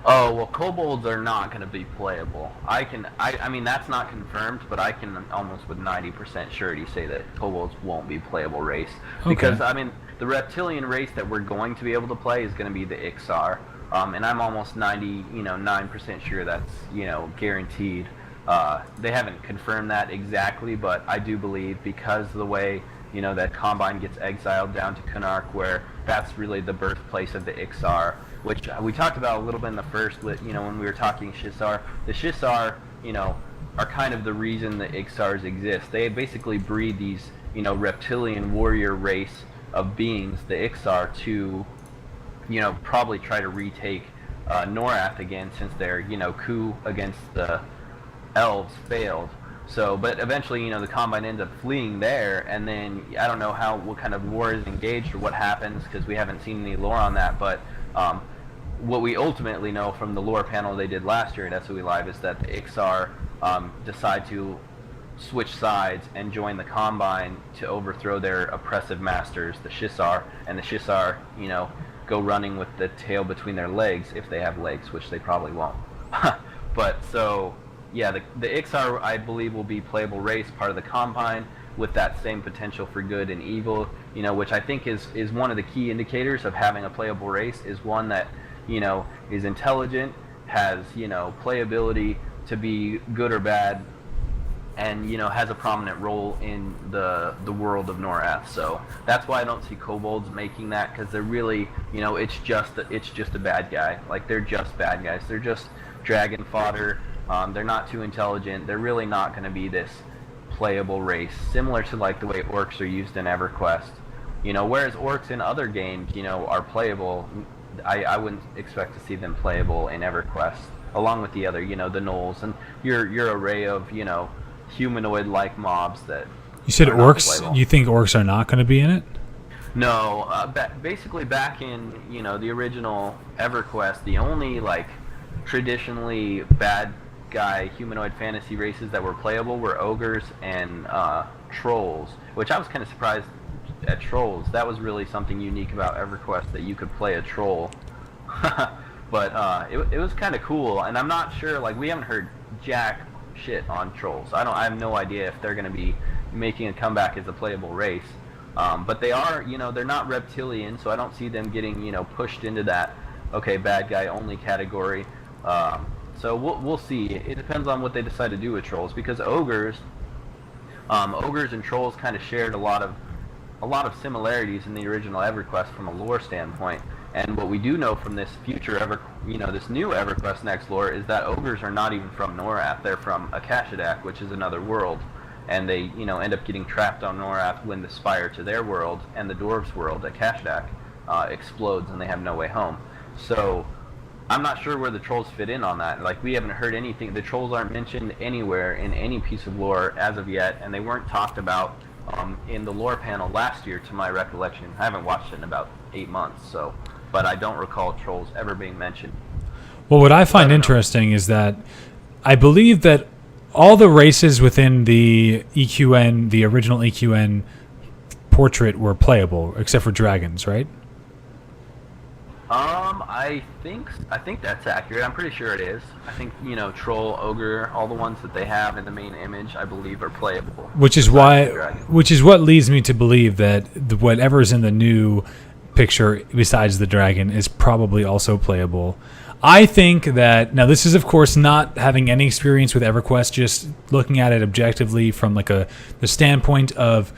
Oh, well, kobolds are not going to be playable. I mean, that's not confirmed, but I can almost with 90% surety say that kobolds won't be playable race. Okay. Because, I mean, the reptilian race that we're going to be able to play is going to be the Ixar. And I'm almost 9% sure that's, guaranteed. They haven't confirmed that exactly, but I do believe, because of the way, that Combine gets exiled down to Kunark, where that's really the birthplace of the Ixar, which we talked about a little bit in the first, when we were talking Shissar. The Shissar, are kind of the reason the Ixars exist. They basically breed these, reptilian warrior race of beings, the Ixar, to, probably try to retake Norath again, since their, coup against the elves failed. So, but eventually, the Combine ends up fleeing there, and then I don't know what kind of war is engaged or what happens, because we haven't seen any lore on that, but what we ultimately know from the lore panel they did last year at SOE Live is that the Ixar decide to switch sides and join the Combine to overthrow their oppressive masters, the Shissar, and the Shissar, go running with the tail between their legs, if they have legs, which they probably won't. But so, yeah, the Ixar, I believe, will be playable race, part of the Combine, with that same potential for good and evil, which I think is one of the key indicators of having a playable race, is one that, is intelligent, has, playability to be good or bad, and, has a prominent role in the world of Norath. So that's why I don't see kobolds making that, because they're really, it's just a bad guy. Like, they're just bad guys. They're just dragon fodder. They're not too intelligent. They're really not going to be this playable race, similar to like the way orcs are used in EverQuest. Whereas orcs in other games, are playable. I wouldn't expect to see them playable in EverQuest, along with the other, the gnolls and your array of, humanoid-like mobs that. You said are not orcs. playable. You think orcs are not going to be in it? No, basically back in the original EverQuest, the only like traditionally bad guy humanoid fantasy races that were playable were ogres and trolls, which I was kind of surprised at trolls. That was really something unique about EverQuest, that you could play a troll. But it was kind of cool, and I'm not sure. Like, we haven't heard jack shit on trolls. I have no idea if they're going to be making a comeback as a playable race. But they are, they're not reptilian, so I don't see them getting, pushed into that, okay, bad guy only category. So we'll see. It depends on what they decide to do with trolls, because ogres and trolls kind of shared a lot of similarities in the original EverQuest from a lore standpoint. And what we do know from this future this new EverQuest Next lore is that ogres are not even from Norath. They're from Akashadak, which is another world. And they, end up getting trapped on Norath when the spire to their world and the dwarves' world, Akashadak, explodes and they have no way home. So I'm not sure where the trolls fit in on that. Like, we haven't heard anything. The trolls aren't mentioned anywhere in any piece of lore as of yet, and they weren't talked about in the lore panel last year, to my recollection. I haven't watched it in about 8 months, but I don't recall trolls ever being mentioned. Well, what I find interesting is that I believe that all the races within the EQN, the original EQN portrait, were playable, except for dragons, right? I think that's accurate. I'm pretty sure it is. I think, troll, ogre, all the ones that they have in the main image, I believe, are playable. Which is what leads me to believe that whatever's in the new picture besides the dragon is probably also playable. I think that, now this is of course not having any experience with EverQuest, just looking at it objectively from like the standpoint of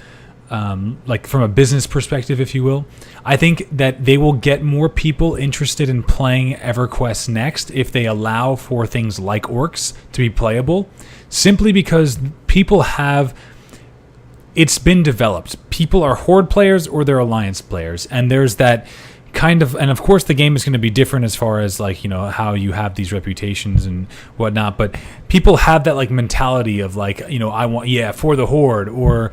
like from a business perspective, if you will. I think that they will get more people interested in playing EverQuest Next if they allow for things like orcs to be playable, simply because people have, it's been developed. People are Horde players or they're Alliance players, and there's that kind of, and of course the game is going to be different as far as like, how you have these reputations and whatnot, but people have that like mentality of like, I want, for the Horde, or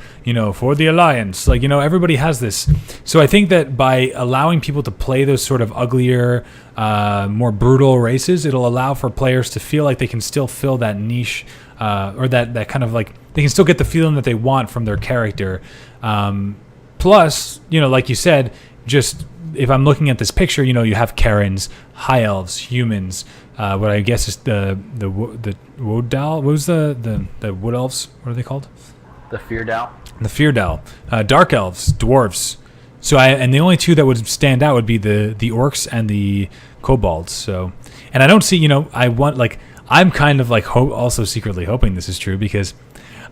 for the Alliance, like, everybody has this. So I think that by allowing people to play those sort of uglier, more brutal races, it'll allow for players to feel like they can still fill that niche, or that kind of like, they can still get the feeling that they want from their character. Plus, like you said, just if I'm looking at this picture, you have Karens, High Elves, humans, what I guess is the Woodal. What was the Wood Elves? What are they called? The Feardal. The Feardal. Dark Elves, Dwarves. So and the only two that would stand out would be the Orcs and the Kobolds. So, and I don't see, I'm kind of like also secretly hoping this is true, because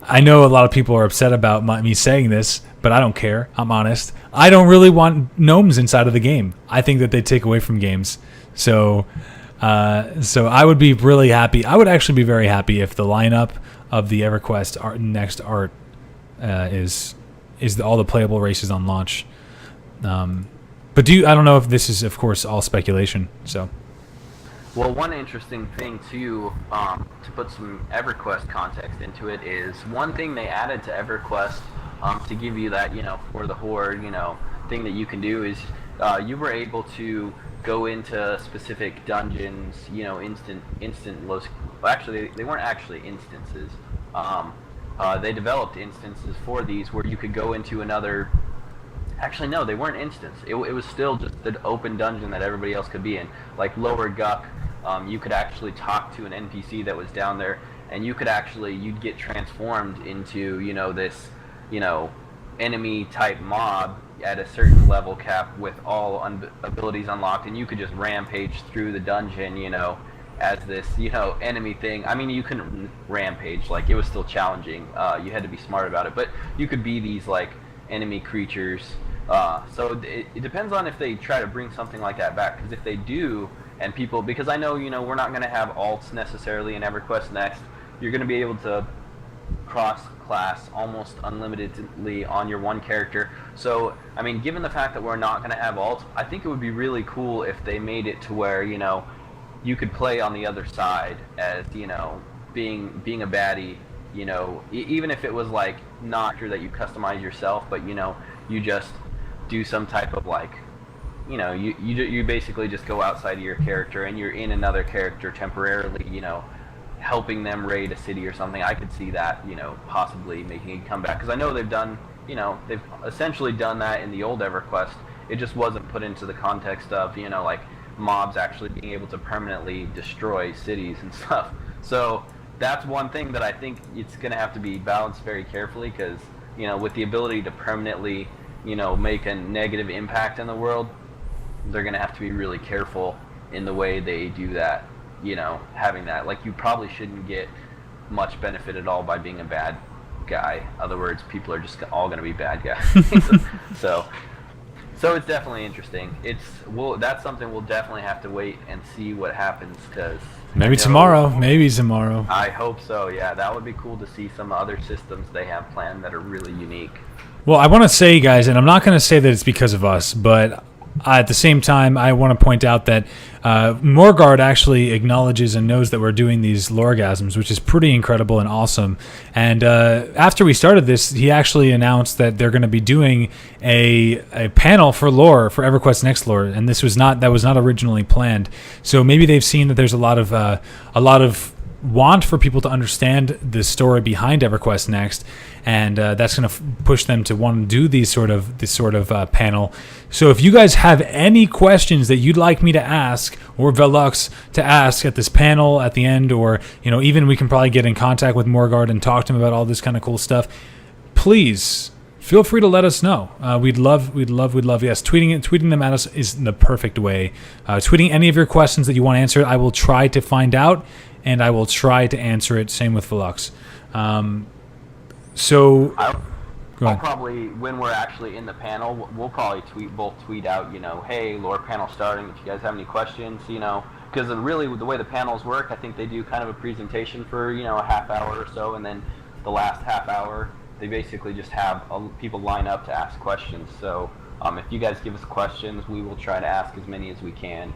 I know a lot of people are upset about me saying this, but I don't care. I'm honest. I don't really want gnomes inside of the game. I think that they take away from games. So I would be really happy. I would actually be very happy if the lineup of the EverQuest Next art is all the playable races on launch. But I don't know if this is, of course, all speculation. So. Well, one interesting thing too, to put some EverQuest context into it, is one thing they added to EverQuest to give you that, for the Horde, thing that you can do is you were able to go into specific dungeons, instant. Well, actually, they weren't actually instances. They developed instances for these where you could go into another. Actually, no, they weren't instance. It was still just an open dungeon that everybody else could be in. Like LoreGasm, you could actually talk to an NPC that was down there, and you'd get transformed into, this, enemy type mob at a certain level cap with all abilities unlocked, and you could just rampage through the dungeon, as this, enemy thing. I mean, you couldn't rampage, like, it was still challenging. You had to be smart about it, but you could be these, like, enemy creatures. So it depends on if they try to bring something like that back, because if they do, and people, because I know, we're not going to have alts necessarily in EverQuest Next. You're going to be able to cross-class almost unlimitedly on your one character. So, I mean, given the fact that we're not going to have alts, I think it would be really cool if they made it to where, you could play on the other side as, being a baddie, even if it was like not sure that you customize yourself, but you just do some type of like, you basically just go outside of your character and you're in another character temporarily, helping them raid a city or something. I could see that, possibly making a comeback, because I know they've done, they've essentially done that in the old EverQuest. It just wasn't put into the context of, like mobs actually being able to permanently destroy cities and stuff. So that's one thing that I think it's going to have to be balanced very carefully, because, with the ability to permanently, make a negative impact in the world, they're going to have to be really careful in the way they do that, having that. Like, you probably shouldn't get much benefit at all by being a bad guy. In other words, people are just all going to be bad guys. So it's definitely interesting. That's something we'll definitely have to wait and see what happens, because maybe tomorrow. I hope so. Yeah, that would be cool to see some other systems they have planned that are really unique. Well, I want to say, guys, and I'm not going to say that it's because of us, but at the same time, I want to point out that Morgard actually acknowledges and knows that we're doing these LoreGasms, which is pretty incredible and awesome. And after we started this, he actually announced that they're going to be doing a panel for lore, for EverQuest Next lore, and that was not originally planned. So maybe they've seen that there's a lot of want for people to understand the story behind EverQuest Next, and that's going to push them to want to do this sort of panel. So if you guys have any questions that you'd like me to ask, or Veluux to ask at this panel at the end, or even we can probably get in contact with Morgard and talk to him about all this kind of cool stuff, please feel free to let us know. We'd love. Yes, tweeting them at us is the perfect way. Tweeting any of your questions that you want answered, I will try to find out, and I will try to answer it. Same with Veluux. I'll probably, when we're actually in the panel, we'll probably tweet out, hey, lore panel starting, if you guys have any questions, because really the way the panels work, I think they do kind of a presentation for, a half hour or so, and then the last half hour, they basically just have people line up to ask questions. So if you guys give us questions, we will try to ask as many as we can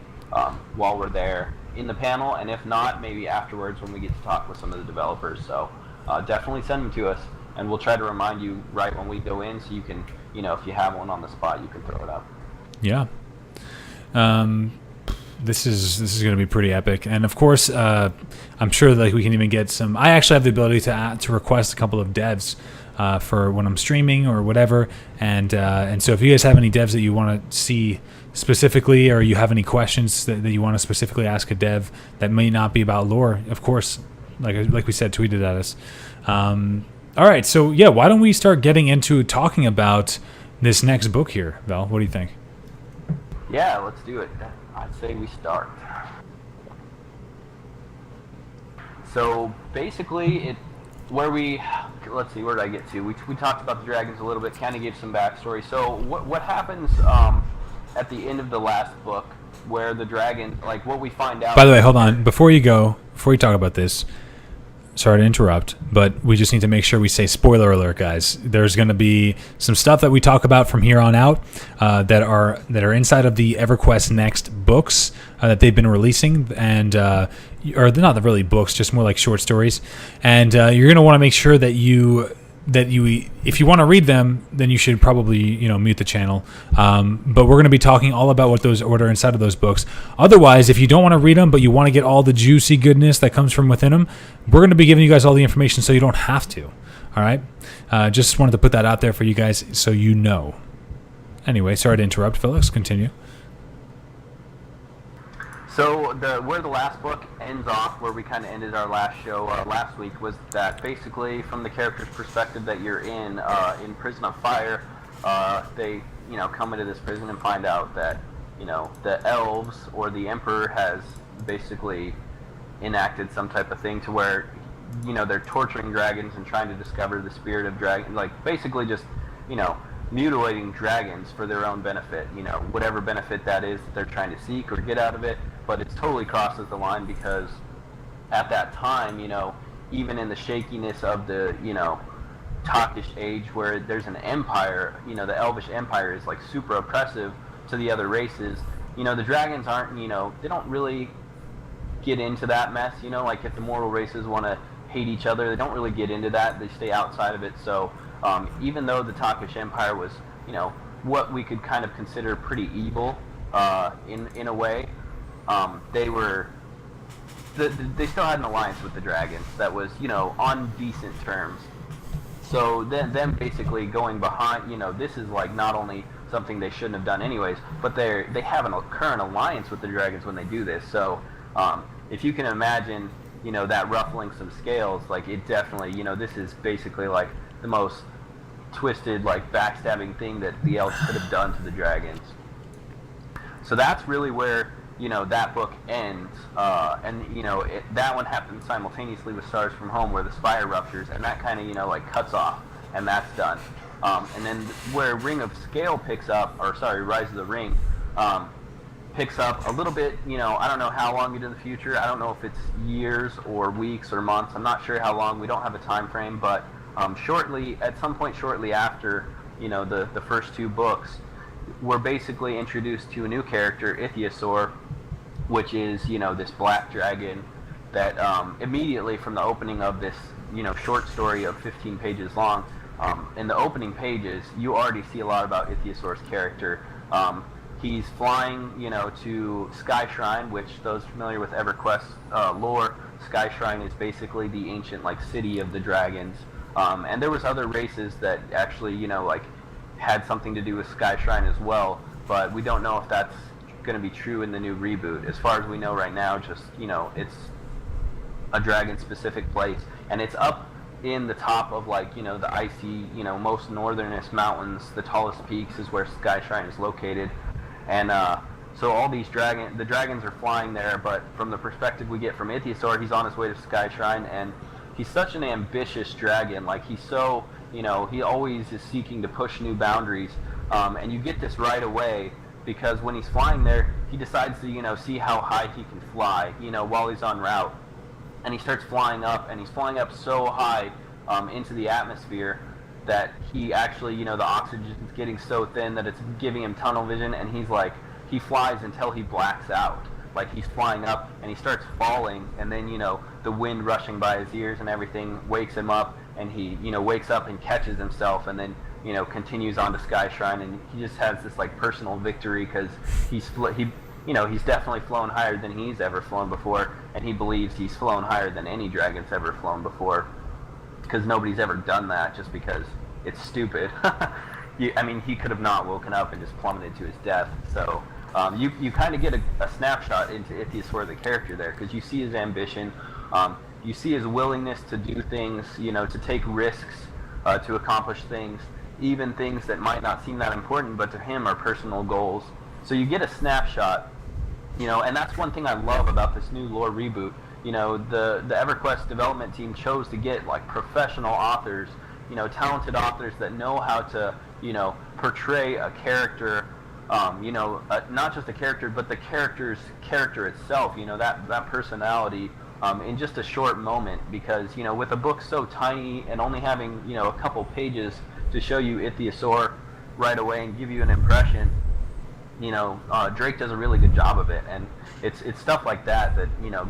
while we're there in the panel, and if not, maybe afterwards when we get to talk with some of the developers. So definitely send them to us, and we'll try to remind you right when we go in, so you can, if you have one on the spot, you can throw it up. Yeah. This is going to be pretty epic, and of course, I'm sure that we can even get some. I actually have the ability to request a couple of devs for when I'm streaming or whatever, and so if you guys have any devs that you want to see specifically, or you have any questions that you want to specifically ask a dev that may not be about lore, of course, like we said, tweet it at us. All right, so yeah, why don't we start getting into talking about this next book here, Val? What do you think? Yeah, let's do it. I'd say we start. So basically, let's see, where did I get to? We talked about the dragons a little bit, kind of gave some backstory. So what happens at the end of the last book, where the dragon, like what we find out... By the way, hold on. Before you talk about this, sorry to interrupt, but we just need to make sure we say spoiler alert, guys. There's going to be some stuff that we talk about from here on out that are inside of the EverQuest Next books that they've been releasing, and or they're not really books, just more like short stories. And you're going to want to make sure that if you want to read them, then you should probably mute the channel. But we're going to be talking all about what those order inside of those books. Otherwise, if you don't want to read them, but you want to get all the juicy goodness that comes from within them, we're going to be giving you guys all the information so you don't have to. All right? Just wanted to put that out there for you guys so you know. Anyway, sorry to interrupt, Felix. Continue. So where the last book ends off, where we kind of ended our last show last week, was that basically from the character's perspective that you're in Prison of Fire, they come into this prison and find out that the elves or the Emperor has basically enacted some type of thing to where they're torturing dragons and trying to discover the spirit of dragon, like basically just mutilating dragons for their own benefit, whatever benefit that is that they're trying to seek or get out of it. but it's totally crosses the line because at that time, even in the shakiness of the, Talkish age where there's an empire, the Elvish Empire is like super oppressive to the other races. The dragons aren't, they don't really get into that mess, like if the mortal races want to hate each other, they don't really get into that. They stay outside of it. So even though the Talkish Empire was, what we could kind of consider pretty evil in a way, they were they still had an alliance with the dragons that was, on decent terms. So then them basically going behind, this is like not only something they shouldn't have done anyways, but they have a current alliance with the dragons when they do this. So if you can imagine, that ruffling some scales, like it definitely, this is basically like the most twisted, like backstabbing thing that the elves could have done to the dragons. So that's really where, that book ends, and that one happens simultaneously with Stars from Home, where the spire ruptures, and that kind of like cuts off, and that's done. And then where Ring of Scale picks up, or sorry, Rise of the Ring, picks up a little bit. I don't know how long into the future. I don't know if it's years or weeks or months. I'm not sure how long. We don't have a time frame, but at some point shortly after, the first two books, we're basically introduced to a new character, Ichthyosaur, which is, this black dragon that immediately from the opening of this, short story of 15 pages long, in the opening pages, you already see a lot about Ichthyosaur's character. He's flying, to Sky Shrine, which those familiar with Everquest lore, Sky Shrine is basically the ancient, like, city of the dragons. And there was other races that actually, had something to do with Sky Shrine as well, but we don't know if that's going to be true in the new reboot. As far as we know right now, just, it's a dragon-specific place, and it's up in the top of, like, the icy, most northernest mountains. The tallest peaks is where Sky Shrine is located, and so all these the dragons are flying there, but from the perspective we get from Ichthyosaur, he's on his way to Sky Shrine, and he's such an ambitious dragon. Like, he's so, he always is seeking to push new boundaries, and you get this right away, because when he's flying there, he decides to, see how high he can fly, while he's en route. And he starts flying up, and he's flying up so high into the atmosphere that he actually, the oxygen's getting so thin that it's giving him tunnel vision, and he flies until he blacks out. Like, he's flying up, and he starts falling, and then, the wind rushing by his ears and everything wakes him up, and he, wakes up and catches himself, and then, continues on to Sky Shrine, and he just has this, like, personal victory, because he's definitely flown higher than he's ever flown before, and he believes he's flown higher than any dragon's ever flown before, because nobody's ever done that, just because it's stupid. He could have not woken up and just plummeted to his death. So you kind of get a snapshot into Ichthyosaur, the character there, because you see his ambition, you see his willingness to do things, to take risks, to accomplish things, even things that might not seem that important, but to him are personal goals. So you get a snapshot, and that's one thing I love about this new lore reboot. The EverQuest development team chose to get, like, professional authors, talented authors that know how to, portray a character, not just a character, but the character's character itself, that personality, in just a short moment. Because, with a book so tiny and only having, a couple pages to show you Ichthyosaur right away and give you an impression, Drake does a really good job of it, and it's stuff like that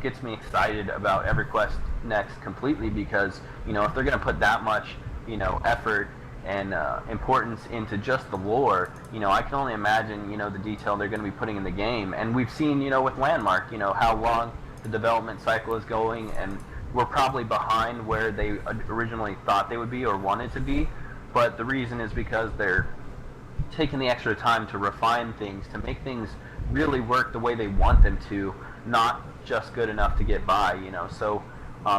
gets me excited about EverQuest Next completely, because if they're going to put that much effort and importance into just the lore, I can only imagine the detail they're going to be putting in the game. And we've seen with Landmark how long the development cycle is going, and we're probably behind where they originally thought they would be or wanted to be, but the reason is because they're taking the extra time to refine things, to make things really work the way they want them to, not just good enough to get by, So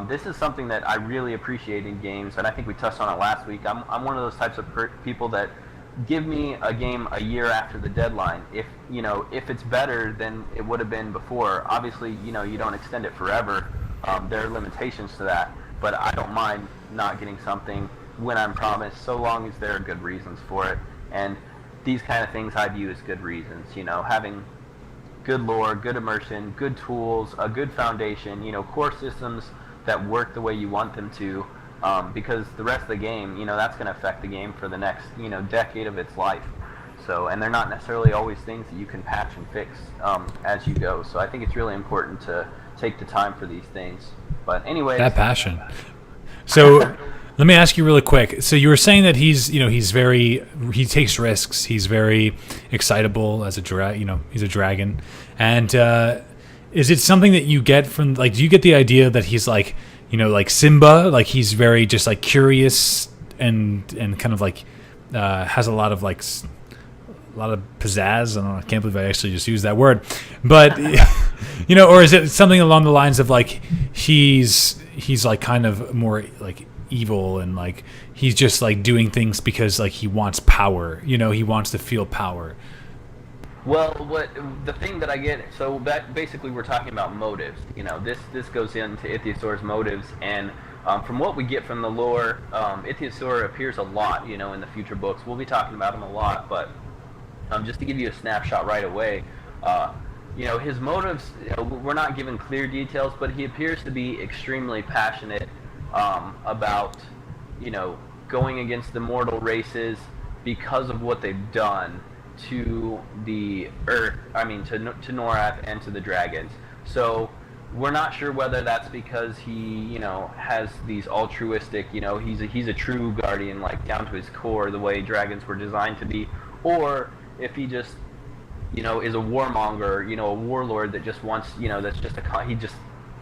this is something that I really appreciate in games, and I think we touched on it last week. I'm one of those types of people that give me a game a year after the deadline. If it's better than it would have been before, obviously, you don't extend it forever. There are limitations to that, but I don't mind not getting something when I'm promised, so long as there are good reasons for it. And these kind of things I view as good reasons, having good lore, good immersion, good tools, a good foundation, core systems that work the way you want them to, because the rest of the game, that's going to affect the game for the next, decade of its life. So, and they're not necessarily always things that you can patch and fix as you go. So I think it's really important to take the time for these things. But anyway, That passion. So let me ask you really quick. So you were saying that he takes risks. He's very excitable as he's a dragon. And is it something that you get from, like, do you get the idea that he's like, like Simba, like he's very just like curious and kind of like has a lot of like a lot of pizzazz. I don't know. I can't believe I actually just used that word, but or is it something along the lines of like he's like kind of more like evil and like he's just like doing things because like he wants power. He wants to feel power. Well, the thing that I get, so basically we're talking about motives. This goes into Ichthyosaur's motives, and from what we get from the lore, Ichthyosaur appears a lot, in the future books. We'll be talking about him a lot, but just to give you a snapshot right away, his motives, we're not given clear details, but he appears to be extremely passionate about, going against the mortal races because of what they've done to the Earth, to Norath and to the dragons. So we're not sure whether that's because he, has these altruistic, he's a true guardian, like down to his core, the way dragons were designed to be, or if he just, is a warmonger, a warlord that just wants, that's just he just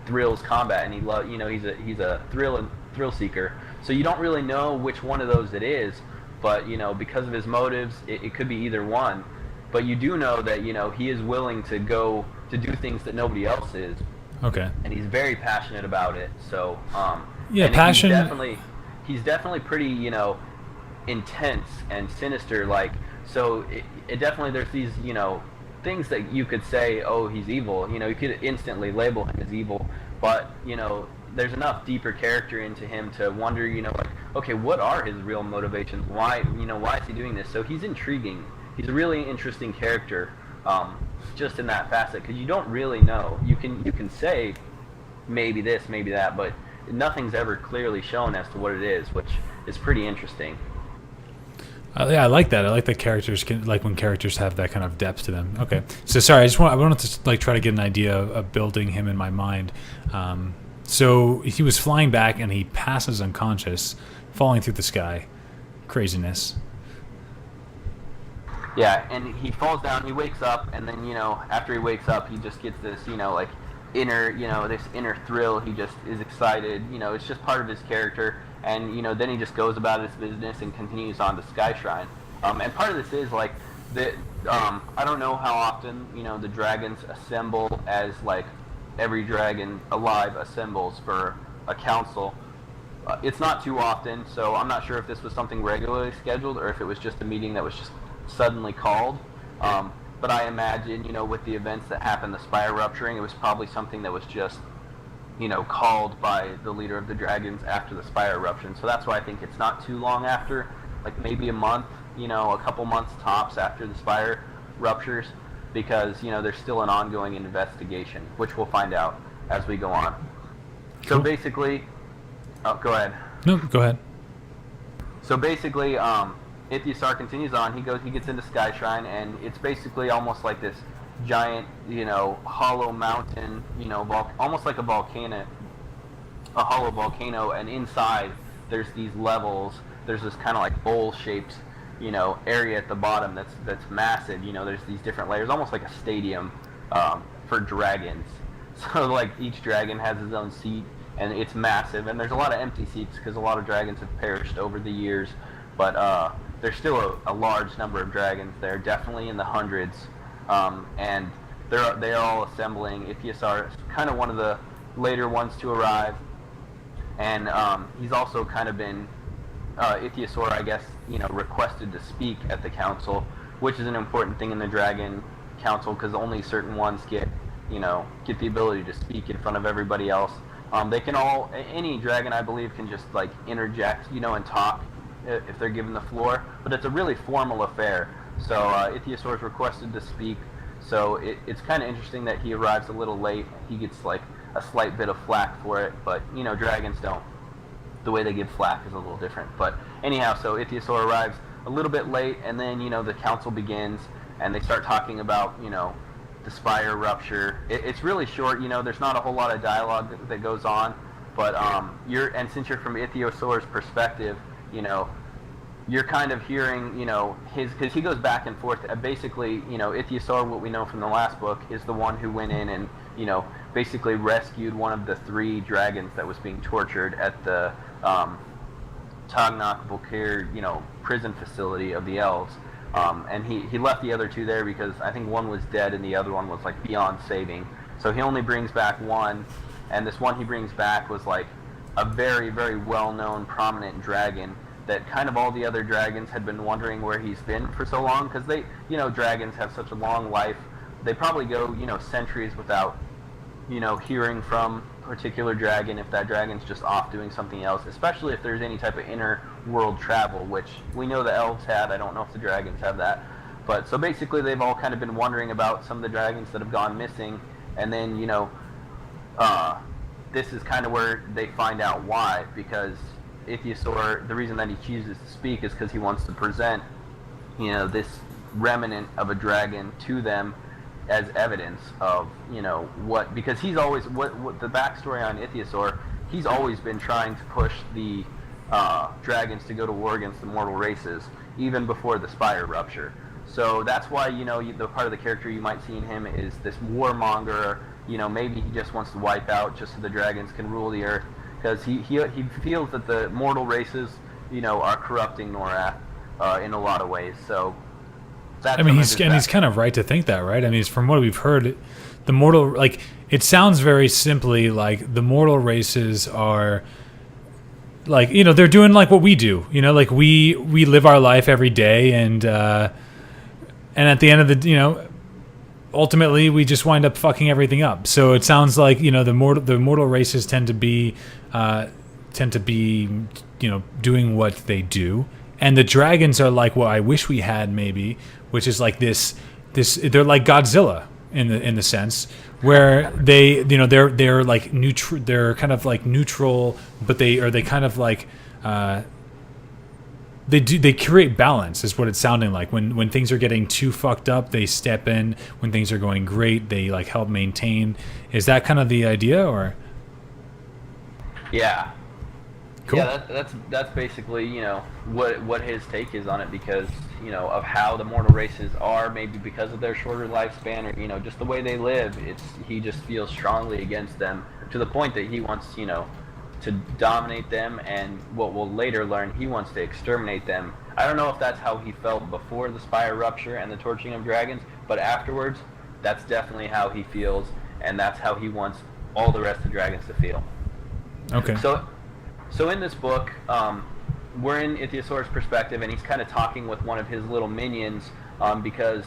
thrills combat, and he loves, he's a thrill seeker. So you don't really know which one of those it is, but because of his motives, it could be either one. But you do know that he is willing to go to do things that nobody else is. Okay. And he's very passionate about it. So yeah, passion. He's definitely pretty intense and sinister. Like, so it definitely, there's these things that you could say, oh, he's evil. You could instantly label him as evil, but there's enough deeper character into him to wonder, like, okay, what are his real motivations? Why is he doing this? So he's intriguing. He's a really interesting character, just in that facet, because you don't really know. You can say maybe this, maybe that, but nothing's ever clearly shown as to what it is, which is pretty interesting. Yeah, I like that. I like that characters can, like when characters have that kind of depth to them. Okay, so sorry, I wanted to like try to get an idea of building him in my mind. So he was flying back and he passes unconscious, falling through the sky. Craziness. Yeah, and he falls down, he wakes up, and then, after he wakes up, he just gets this, like, this inner thrill. He just is excited, it's just part of his character, and, then he just goes about his business and continues on to Sky Shrine. And part of this is, like, I don't know how often, the dragons assemble as, like, every dragon alive assembles for a council. It's not too often, so I'm not sure if this was something regularly scheduled or if it was just a meeting that was just suddenly called. But I imagine, with the events that happened, the spire rupturing, it was probably something that was just, called by the leader of the dragons after the spire eruption. So that's why I think it's not too long after, like maybe a month, a couple months tops after the spire ruptures, because, there's still an ongoing investigation, which we'll find out as we go on. Cool. So basically, go ahead. No, go ahead. So basically, Ichthyosaur continues on. He gets into Sky Shrine, and it's basically almost like this giant, hollow mountain, almost like a volcano, a hollow volcano, and inside there's these levels. There's this kind of like bowl-shaped, area at the bottom that's massive. There's these different layers, almost like a stadium for dragons. So like each dragon has his own seat, and it's massive. And there's a lot of empty seats because a lot of dragons have perished over the years, but there's still a large number of dragons there, definitely in the hundreds, and they're all assembling. Ichthyosaur is kind of one of the later ones to arrive, and he's also kind of been Ichthyosaur, I guess, requested to speak at the council, which is an important thing in the Dragon Council because only certain ones get the ability to speak in front of everybody else. They can any dragon, I believe, can just like interject, and talk if they're given the floor, but it's a really formal affair. So Ichthyosaur is requested to speak So it's kind of interesting that he arrives a little late. He gets like a slight bit of flack for it, but dragons don't. The way they give flack is a little different. But anyhow, so Ichthyosaur arrives a little bit late, and then the council begins, and they start talking about the spire rupture. It's really short. There's not a whole lot of dialogue that goes on, but since you're from Ichthyosaur's perspective, you're kind of hearing, because he goes back and forth. Basically, Ichthyosaur, what we know from the last book, is the one who went in and, basically rescued one of the 3 dragons that was being tortured at the Tagnak Volkir, prison facility of the elves. And he left the other 2 there because I think one was dead and the other one was like beyond saving. So he only brings back one, and this one he brings back was like a very, very well-known, prominent dragon that kind of all the other dragons had been wondering where he's been for so long, because they, dragons have such a long life. They probably go, centuries without, hearing from a particular dragon if that dragon's just off doing something else, especially if there's any type of inner world travel, which we know the elves had. I don't know if the dragons have that. But so basically they've all kind of been wondering about some of the dragons that have gone missing, and then, this is kind of where they find out why, because Ichthyosaur, the reason that he chooses to speak is because he wants to present, this remnant of a dragon to them as evidence of, what, because he's always, what the backstory on Ichthyosaur, he's always been trying to push the dragons to go to war against the mortal races, even before the spire rupture. So that's why, the part of the character you might see in him is this warmonger. Maybe he just wants to wipe out just so the dragons can rule the earth, because he feels that the mortal races, are corrupting Norath in a lot of ways. So that's he's kind of right to think that, right? I mean, from what we've heard, the mortal, like, it sounds very simply like the mortal races are, like, they're doing like what we do, like we live our life every day, and at the end of the, ultimately we just wind up fucking everything up. So it sounds like, the mortal races tend to be doing what they do, and the dragons are like what I wish we had, maybe, which is like this they're like Godzilla in the sense where they're like neutral, they're kind of like neutral, but they kind of like they create balance, is what it's sounding like. When things are getting too fucked up, they step in. When things are going great, they like help maintain. Is that kind of the idea, or? Yeah. Cool. Yeah, that's basically, what his take is on it, because, of how the mortal races are, maybe because of their shorter lifespan, or, just the way they live. He just feels strongly against them, to the point that he wants, to dominate them, and what we'll later learn, he wants to exterminate them. I don't know if that's how he felt before the spire rupture and the torching of dragons, but afterwards, that's definitely how he feels, and that's how he wants all the rest of the dragons to feel. Okay. So in this book, we're in Ichthyosaur's perspective, and he's kind of talking with one of his little minions, because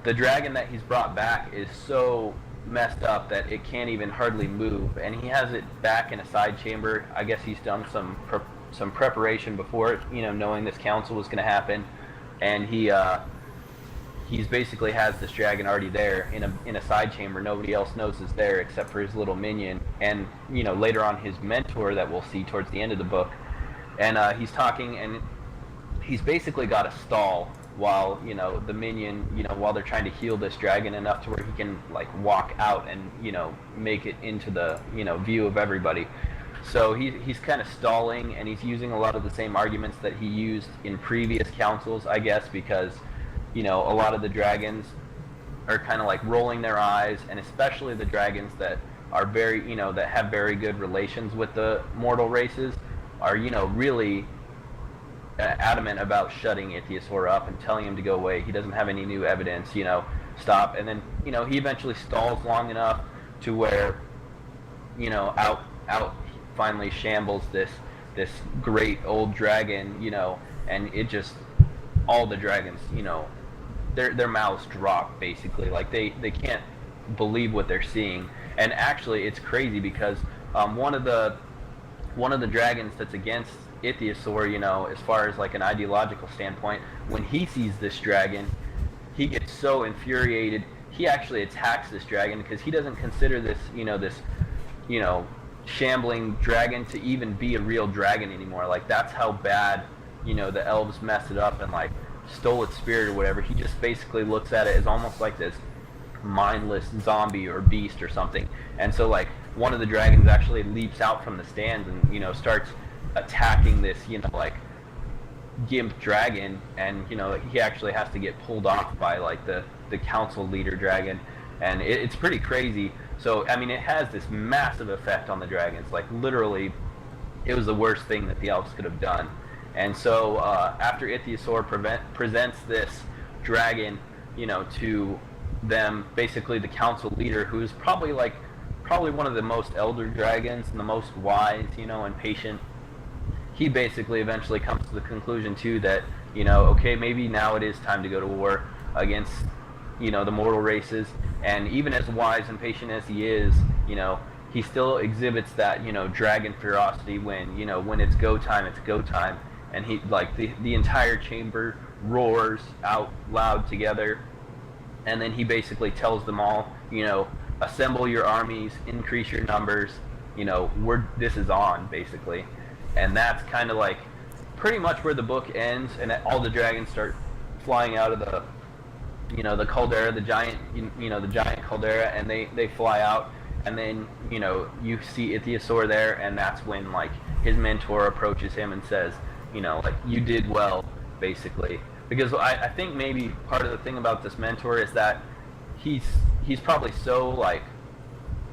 the dragon that he's brought back is so messed up that it can't even hardly move, and he has it back in a side chamber. I guess he's done some preparation before it, knowing this council was going to happen, and he's basically has this dragon already there in a side chamber. Nobody else knows is there except for his little minion, and later on his mentor that we'll see towards the end of the book. And he's talking, and he's basically got a stall while the minion, while they're trying to heal this dragon enough to where he can like walk out and make it into the view of everybody. So he's kind of stalling, and he's using a lot of the same arguments that he used in previous councils, I guess, because a lot of the dragons are kind of like rolling their eyes, and especially the dragons that are very, that have very good relations with the mortal races are, really adamant about shutting Ichthyosaur up and telling him to go away. He doesn't have any new evidence, stop. And then, he eventually stalls long enough to where, out finally shambles this great old dragon, and it just, all the dragons, their mouths drop, basically. Like they can't believe what they're seeing. And actually, it's crazy because one of the dragons that's against Ichthyosaur, as far as like an ideological standpoint, when he sees this dragon, he gets so infuriated, he actually attacks this dragon because he doesn't consider this, you know, shambling dragon to even be a real dragon anymore. Like, that's how bad, the elves messed it up and like stole its spirit or whatever. He just basically looks at it as almost like this mindless zombie or beast or something. And so like one of the dragons actually leaps out from the stands and starts attacking this like gimp dragon, and he actually has to get pulled off by like the council leader dragon, and it's pretty crazy. So I mean, it has this massive effect on the dragons. Like, literally, it was the worst thing that the elves could have done. And so after Ichthyosaur presents this dragon, to them, basically the council leader, who's probably one of the most elder dragons and the most wise, and patient, he basically eventually comes to the conclusion too that, okay, maybe now it is time to go to war against, the mortal races. And even as wise and patient as he is, he still exhibits that, dragon ferocity when, when it's go time, it's go time. And he, like, the entire chamber roars out loud together. And then he basically tells them all, assemble your armies, increase your numbers, this is on, basically. And that's kind of like pretty much where the book ends, and all the dragons start flying out of the, the caldera, the giant, the giant caldera, and they fly out, and then, you see Ichthyosaur there, and that's when, like, his mentor approaches him and says, like, you did well, basically. Because I think maybe part of the thing about this mentor is that he's probably so, like,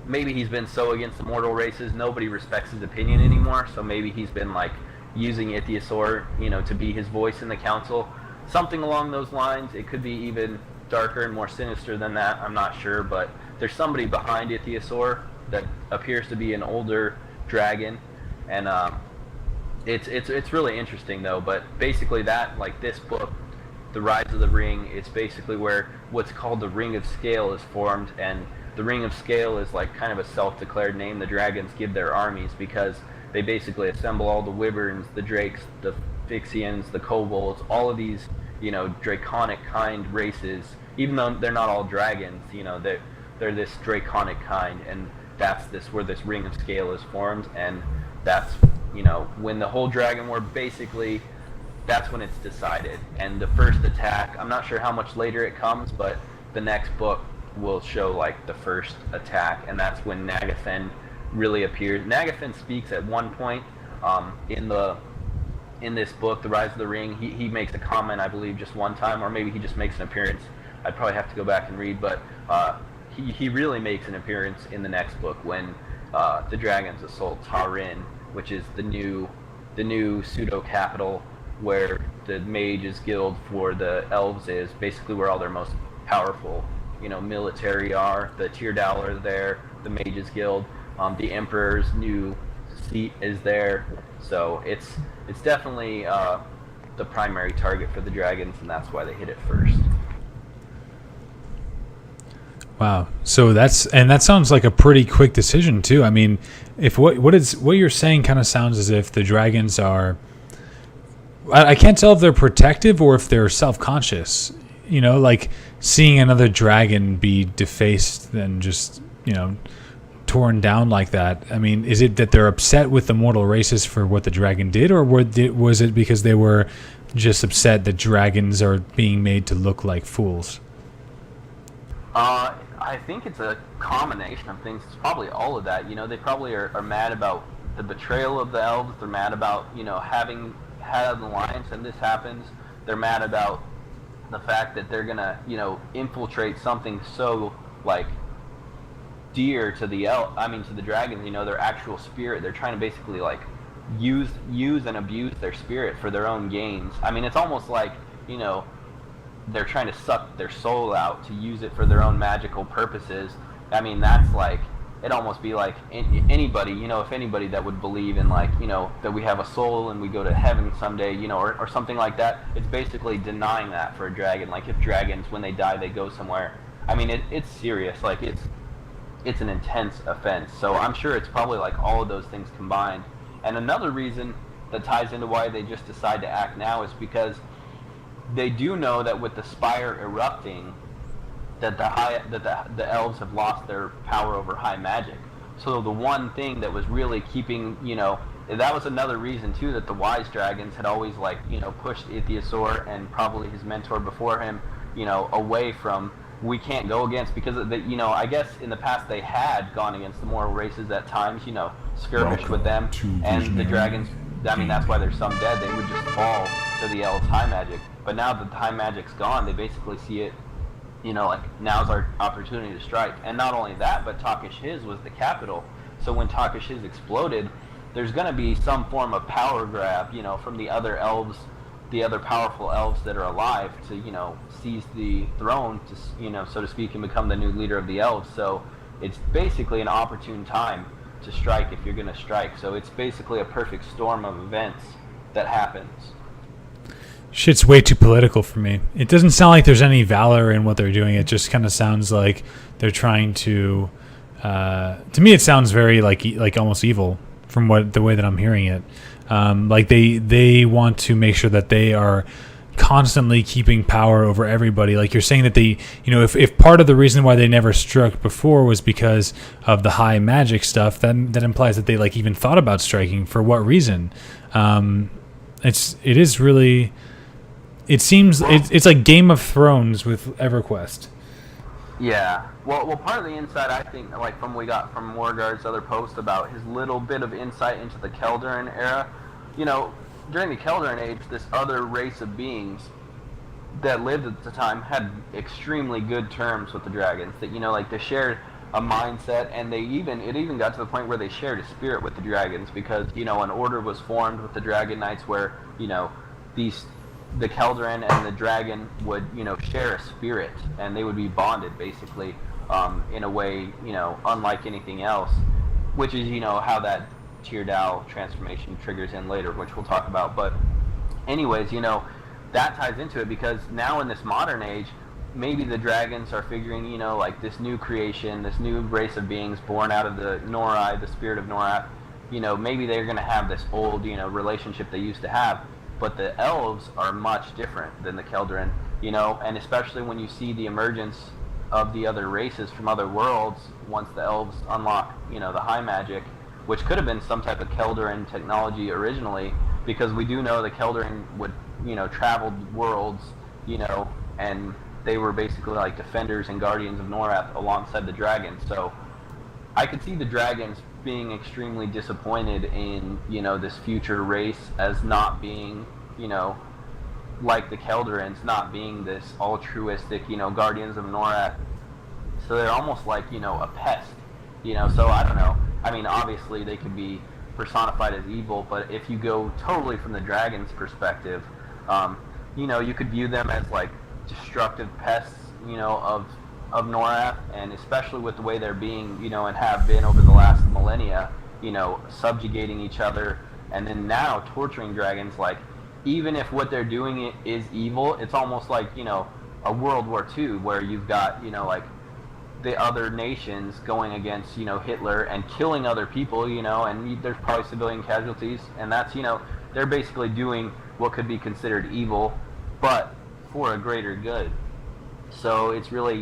maybe he's been so against the mortal races, nobody respects his opinion anymore, so maybe he's been, like, using Ichthyosaur, to be his voice in the council. Something along those lines. It could be even darker and more sinister than that, I'm not sure, but there's somebody behind Ichthyosaur that appears to be an older dragon, and it's really interesting, though. But basically that, like, this book, The Rise of the Ring, it's basically where what's called the Ring of Scale is formed, and the Ring of Scale is like kind of a self-declared name the dragons give their armies, because they basically assemble all the wyverns, the drakes, the Phyxians, the kobolds, all of these, draconic kind races. Even though they're not all dragons, they're this draconic kind, and that's where this Ring of Scale is formed, and that's, when the whole dragon war, basically, that's when it's decided. And the first attack, I'm not sure how much later it comes, but the next book will show, like, the first attack, and that's when Nagafen really appears. Nagafen speaks at one point in this book, The Rise of the Ring. He makes a comment, I believe, just one time, or maybe he just makes an appearance. I'd probably have to go back and read, but he really makes an appearance in the next book when the dragons assault Tarin, which is the new pseudo capital where the Mages Guild for the elves is, basically where all their most powerful, military are. The Teardal are there, the Mages Guild, the Emperor's new seat is there. So it's definitely the primary target for the dragons, and that's why they hit it first. Wow. So that sounds like a pretty quick decision too. I mean, if what you're saying kind of sounds as if the dragons are, I can't tell if they're protective or if they're self-conscious. Like seeing another dragon be defaced and just, torn down like that. I mean, is it that they're upset with the mortal races for what the dragon did, or was it because they were just upset that dragons are being made to look like fools? I think it's a combination of things. It's probably all of that. They probably are mad about the betrayal of the elves. They're mad about, having had an alliance and this happens. They're mad about the fact that they're gonna, infiltrate something so, like, dear to the dragons, their actual spirit. They're trying to basically, like, use and abuse their spirit for their own gains. I mean, it's almost like, they're trying to suck their soul out to use it for their own magical purposes. I mean, that's like, it'd almost be like anybody, if anybody that would believe in, like, that we have a soul and we go to heaven someday, or something like that, it's basically denying that for a dragon. Like, if dragons, when they die, they go somewhere. I mean, it's serious. Like, it's an intense offense. So I'm sure it's probably like all of those things combined. And another reason that ties into why they just decide to act now is because they do know that with the spire erupting, that the elves have lost their power over high magic. So the one thing that was really keeping, that was another reason too that the wise dragons had always pushed Ichthyosaur and probably his mentor before him, away from, we can't go against, because I guess in the past they had gone against the mortal races at times, skirmished with them, and the dragons. I mean, that's why there's some dead. They would just fall to the elves' high magic. But now that the high magic's gone, they basically see it, now's our opportunity to strike. And not only that, but Takish His was the capital. So when Takish His exploded, there's going to be some form of power grab, from the other elves, the other powerful elves that are alive to, seize the throne, to, so to speak, and become the new leader of the elves. So it's basically an opportune time to strike if you're going to strike. So it's basically a perfect storm of events that happens. Shit's way too political for me. It doesn't sound like there's any valor in what they're doing. It just kind of sounds like they're trying to me it sounds very like almost evil from the way that I'm hearing it. Like they want to make sure that they are constantly keeping power over everybody. Like you're saying that they, if part of the reason why they never struck before was because of the high magic stuff, then that implies that they even thought about striking. For what reason? It is really, it seems it's like Game of Thrones with EverQuest. Yeah. Well, part of the insight, I think, from we got from Morgard's other post about his little bit of insight into the Keldarin era, during the Keldarin age, this other race of beings that lived at the time had extremely good terms with the dragons. That they shared a mindset, and it even got to the point where they shared a spirit with the dragons, because an order was formed with the Dragon Knights where the Keldarin and the dragon would share a spirit, and they would be bonded basically in a way unlike anything else, which is how that Teardal transformation triggers in later, which we'll talk about. But anyways, that ties into it, because now in this modern age, maybe the dragons are figuring, this new creation, this new race of beings born out of the Norai, the spirit of Norath, maybe they're going to have this old, relationship they used to have. But the elves are much different than the Keldarin, and especially when you see the emergence of the other races from other worlds, once the elves unlock, the high magic, which could have been some type of Keldarin technology originally, because we do know the Keldarin would, traveled worlds, and they were basically like defenders and guardians of Norath alongside the dragons. So I could see the dragons being extremely disappointed in, this future race as not being, like the Keldarins, not being this altruistic, guardians of Norath. So they're almost like, a pest, so I don't know. I mean, obviously they could be personified as evil, but if you go totally from the dragon's perspective, you could view them as like destructive pests, of Norath, and especially with the way they're being, and have been over the last millennia, subjugating each other, and then now torturing dragons. Like, even if what they're doing is evil, it's almost like, a World War II, where you've got, the other nations going against, Hitler and killing other people, and there's probably civilian casualties, and that's, they're basically doing what could be considered evil, but for a greater good. So it's really,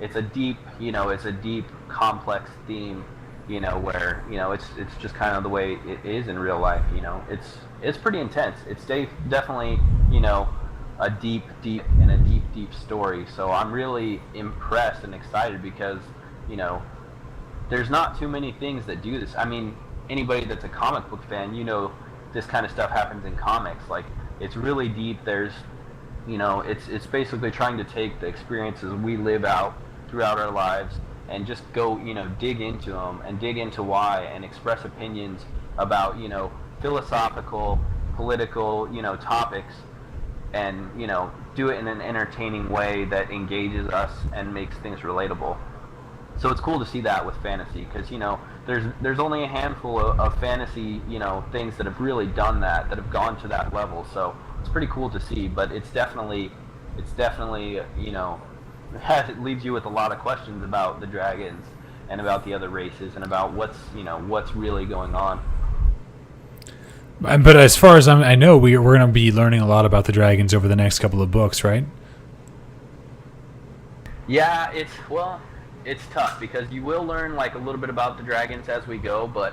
it's a deep, complex theme, where, it's just kind of the way it is in real life, it's pretty intense. It's definitely, a deep story. So I'm really impressed and excited because, there's not too many things that do this. I mean, anybody that's a comic book fan, this kind of stuff happens in comics. Like, it's really deep. There's, it's basically trying to take the experiences we live out throughout our lives and just go, dig into them and dig into why and express opinions about, philosophical, political, topics, and, do it in an entertaining way that engages us and makes things relatable. So it's cool to see that with fantasy, because, there's only a handful of fantasy, things that have really done that have gone to that level. So it's pretty cool to see, but it's definitely, it leaves you with a lot of questions about the dragons and about the other races and about what's really going on. But as far as I know, we're going to be learning a lot about the dragons over the next couple of books, right? Yeah, it's tough because you will learn like a little bit about the dragons as we go, but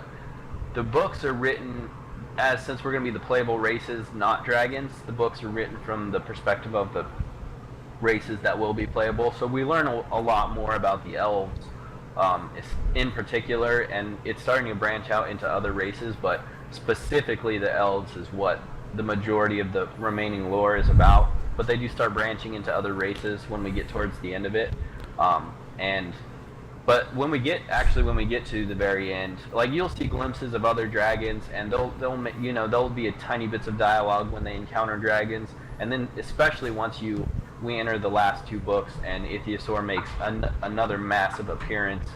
the books are written as, since we're going to be the playable races, not dragons. The books are written from the perspective of the races that will be playable. So we learn a lot more about the elves, in particular, and it's starting to branch out into other races, but specifically the elves is what the majority of the remaining lore is about. But they do start branching into other races when we get towards the end of it, and but when we get to the very end, like you'll see glimpses of other dragons, and there'll be a tiny bits of dialogue when they encounter dragons, and then especially once we enter the last two books and Ichthyosaur makes another massive appearance,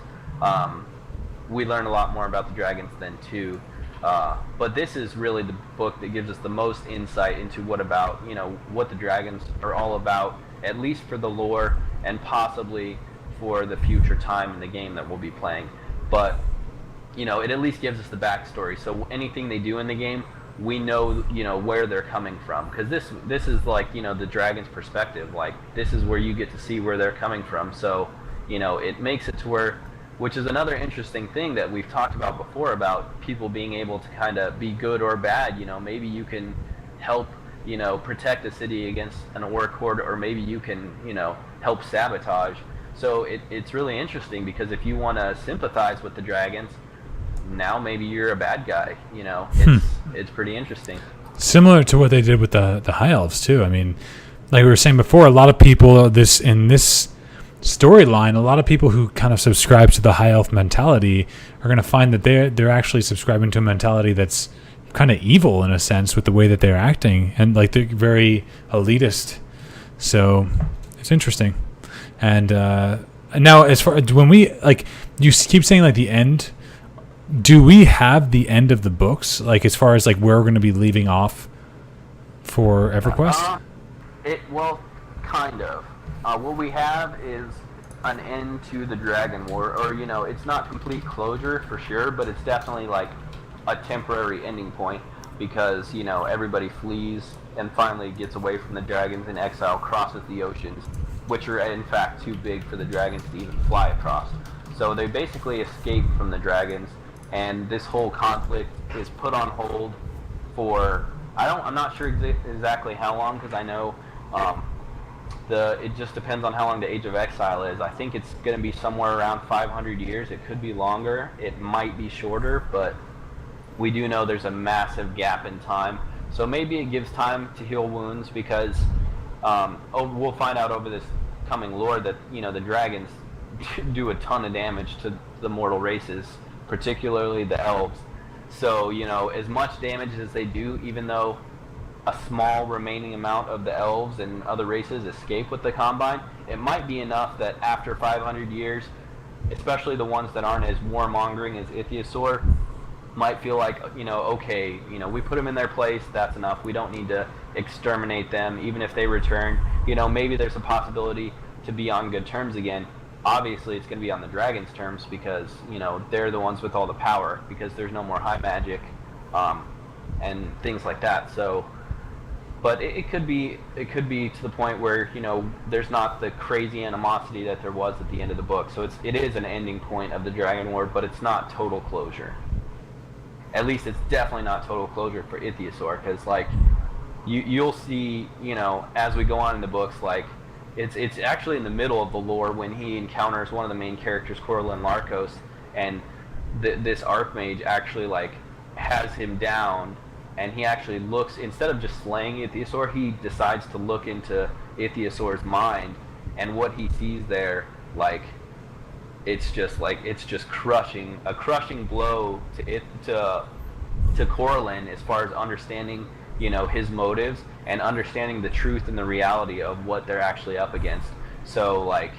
we learn a lot more about the dragons then too. But this is really the book that gives us the most insight into what the dragons are all about, at least for the lore and possibly for the future time in the game that we'll be playing. But it at least gives us the backstory. So anything they do in the game, we know where they're coming from, because this is like the dragon's perspective. Like this is where you get to see where they're coming from. So it makes it to where, which is another interesting thing that we've talked about before, about people being able to kind of be good or bad. Maybe you can help protect a city against an orc horde, or maybe you can help sabotage. So it's really interesting, because if you want to sympathize with the dragons, now maybe you're a bad guy. It's pretty interesting. Similar to what they did with the high elves too. I mean, like we were saying before, a lot of people in this storyline, a lot of people who kind of subscribe to the high elf mentality are going to find that they're actually subscribing to a mentality that's kind of evil in a sense, with the way that they're acting, and like they're very elitist. So it's interesting. And now, as far when we like, you keep saying like the end. Do we have the end of the books, like as far as like where we're going to be leaving off for EverQuest? Well, kind of. What we have is an end to the Dragon War, or it's not complete closure for sure, but it's definitely like a temporary ending point, because everybody flees and finally gets away from the dragons in exile, crosses the oceans, which are in fact too big for the dragons to even fly across. So they basically escape from the dragons, and this whole conflict is put on hold for I'm not sure exactly how long, because I know it just depends on how long the Age of Exile is. I think it's going to be somewhere around 500 years. It could be longer. It might be shorter, but we do know there's a massive gap in time. So maybe it gives time to heal wounds, because we'll find out over this coming lore that the dragons do a ton of damage to the mortal races, particularly the elves. So as much damage as they do, even though a small remaining amount of the elves and other races escape with the Combine, it might be enough that after 500 years, especially the ones that aren't as warmongering as Ichthyosaur, might feel like, okay, we put them in their place, that's enough. We don't need to exterminate them, even if they return. Maybe there's a possibility to be on good terms again. Obviously, it's going to be on the dragon's terms, because, they're the ones with all the power, because there's no more high magic, and things like that. So, but it could be to the point where, there's not the crazy animosity that there was at the end of the book. So it is an ending point of the Dragon War, but it's not total closure. At least it's definitely not total closure for Ichthyosaur, because like you'll see, as we go on in the books, like it's actually in the middle of the lore when he encounters one of the main characters, Corlin Larkos, and this Archmage actually like has him down, and he actually looks, instead of just slaying Ichthyosaur, he decides to look into Ichthyosaur's mind, and what he sees there, like it's just crushing, a crushing blow to Corlin, as far as understanding his motives and understanding the truth and the reality of what they're actually up against. So like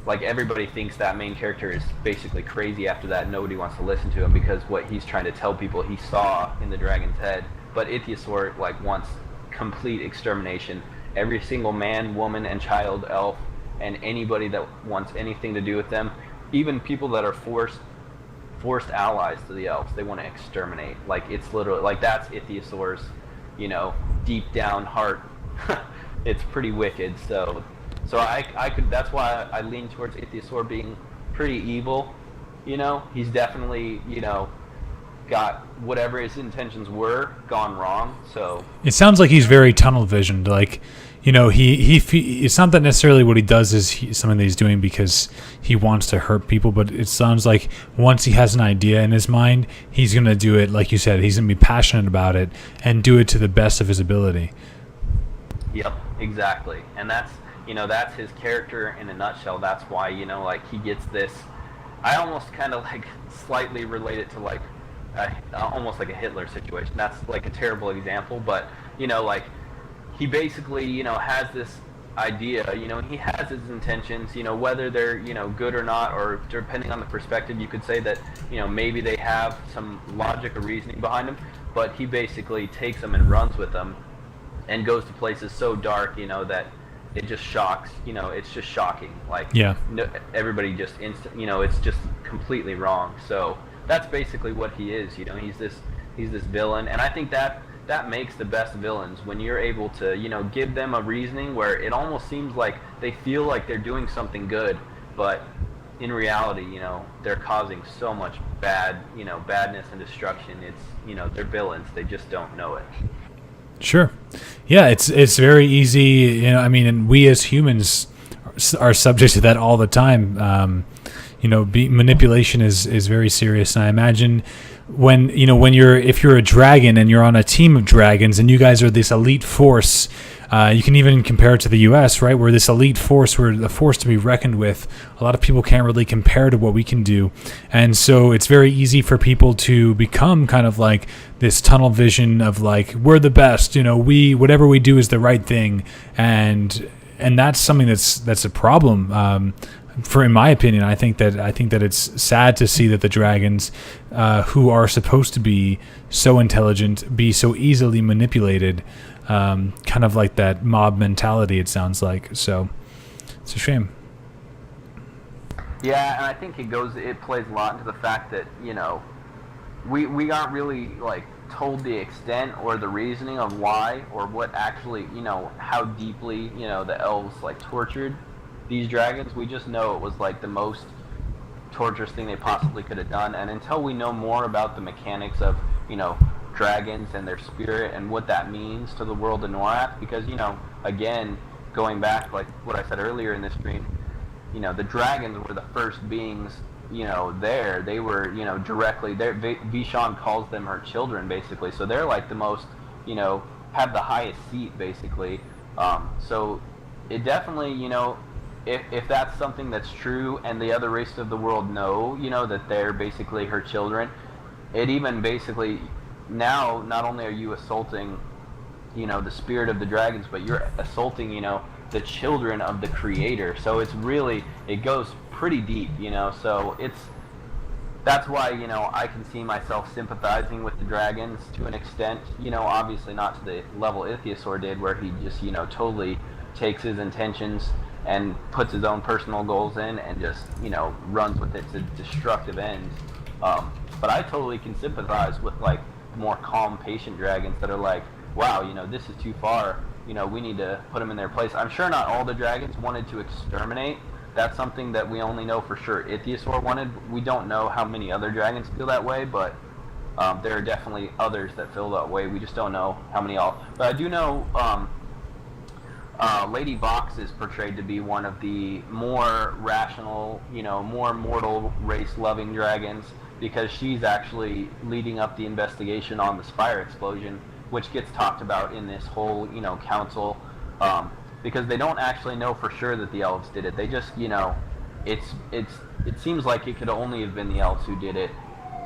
everybody thinks that main character is basically crazy after that. Nobody wants to listen to him, because what he's trying to tell people he saw in the dragon's head. But Ichthyosaur like wants complete extermination. Every single man, woman, and child elf, and anybody that wants anything to do with them, even people that are forced allies to the elves, they want to exterminate. Like it's literally like that's Ichthyosaur's deep down heart. It's pretty wicked. So So I could, that's why I lean towards Ichthyosaur being pretty evil. He's definitely, got whatever his intentions were gone wrong. So It sounds like he's very tunnel visioned. Like, it's not that necessarily what he does is something that he's doing because he wants to hurt people, but it sounds like once he has an idea in his mind, he's going to do it. Like you said, he's going to be passionate about it and do it to the best of his ability. Yep, exactly. And that's his character in a nutshell. That's why, like he gets this, I almost kind of like slightly relate it to like almost like a Hitler situation. That's like a terrible example, but like he basically has this idea. He has his intentions. Whether they're good or not, or depending on the perspective, you could say that maybe they have some logic or reasoning behind them. But he basically takes them and runs with them, and goes to places so dark that it just shocks. It's just shocking. Like everybody just it's just completely wrong. So that's basically what he is. He's this villain, and I think that makes the best villains when you're able to give them a reasoning where it almost seems like they feel like they're doing something good, but in reality, they're causing so much badness and destruction. It's they're villains. They just don't know it. Sure. Yeah, it's very easy. And we as humans are subject to that all the time. Manipulation is very serious, and I imagine if you're a dragon and you're on a team of dragons and you guys are this elite force, you can even compare it to the U.S., right? We're this elite force, we're the force to be reckoned with. A lot of people can't really compare to what we can do, and so it's very easy for people to become kind of like this tunnel vision of like, we're the best, whatever we do is the right thing, and that's something that's a problem. In my opinion, I think that it's sad to see that the dragons, who are supposed to be so intelligent, be so easily manipulated, kind of like that mob mentality. It sounds like, so it's a shame. Yeah, and I think it plays a lot into the fact that we aren't really like told the extent or the reasoning of why or what actually how deeply the elves like tortured these dragons. We just know it was like the most torturous thing they possibly could have done, and until we know more about the mechanics of dragons and their spirit and what that means to the world of Norath, because again, going back like what I said earlier in this stream, the dragons were the first beings there. They were directly there. Vishan calls them her children basically, so they're like the most have the highest seat basically. So it definitely if that's something that's true and the other races of the world know, that they're basically her children, it even basically, now not only are you assaulting, the spirit of the dragons, but you're assaulting, the children of the creator. So it goes pretty deep, so that's why, I can see myself sympathizing with the dragons to an extent, obviously not to the level Ichthyosaur did, where he just, totally takes his intentions and puts his own personal goals in and just runs with it to destructive ends. But I totally can sympathize with like more calm, patient dragons that are like, wow, this is too far, we need to put them in their place. I'm sure not all the dragons wanted to exterminate. That's something that we only know for sure Ichthyosaur wanted. We don't know how many other dragons feel that way, but there are definitely others that feel that way. We just don't know how many all. But I do know Lady Vox is portrayed to be one of the more rational, more mortal race-loving dragons, because she's actually leading up the investigation on the Spire explosion, which gets talked about in this whole, council, because they don't actually know for sure that the elves did it. They just, it seems like it could only have been the elves who did it.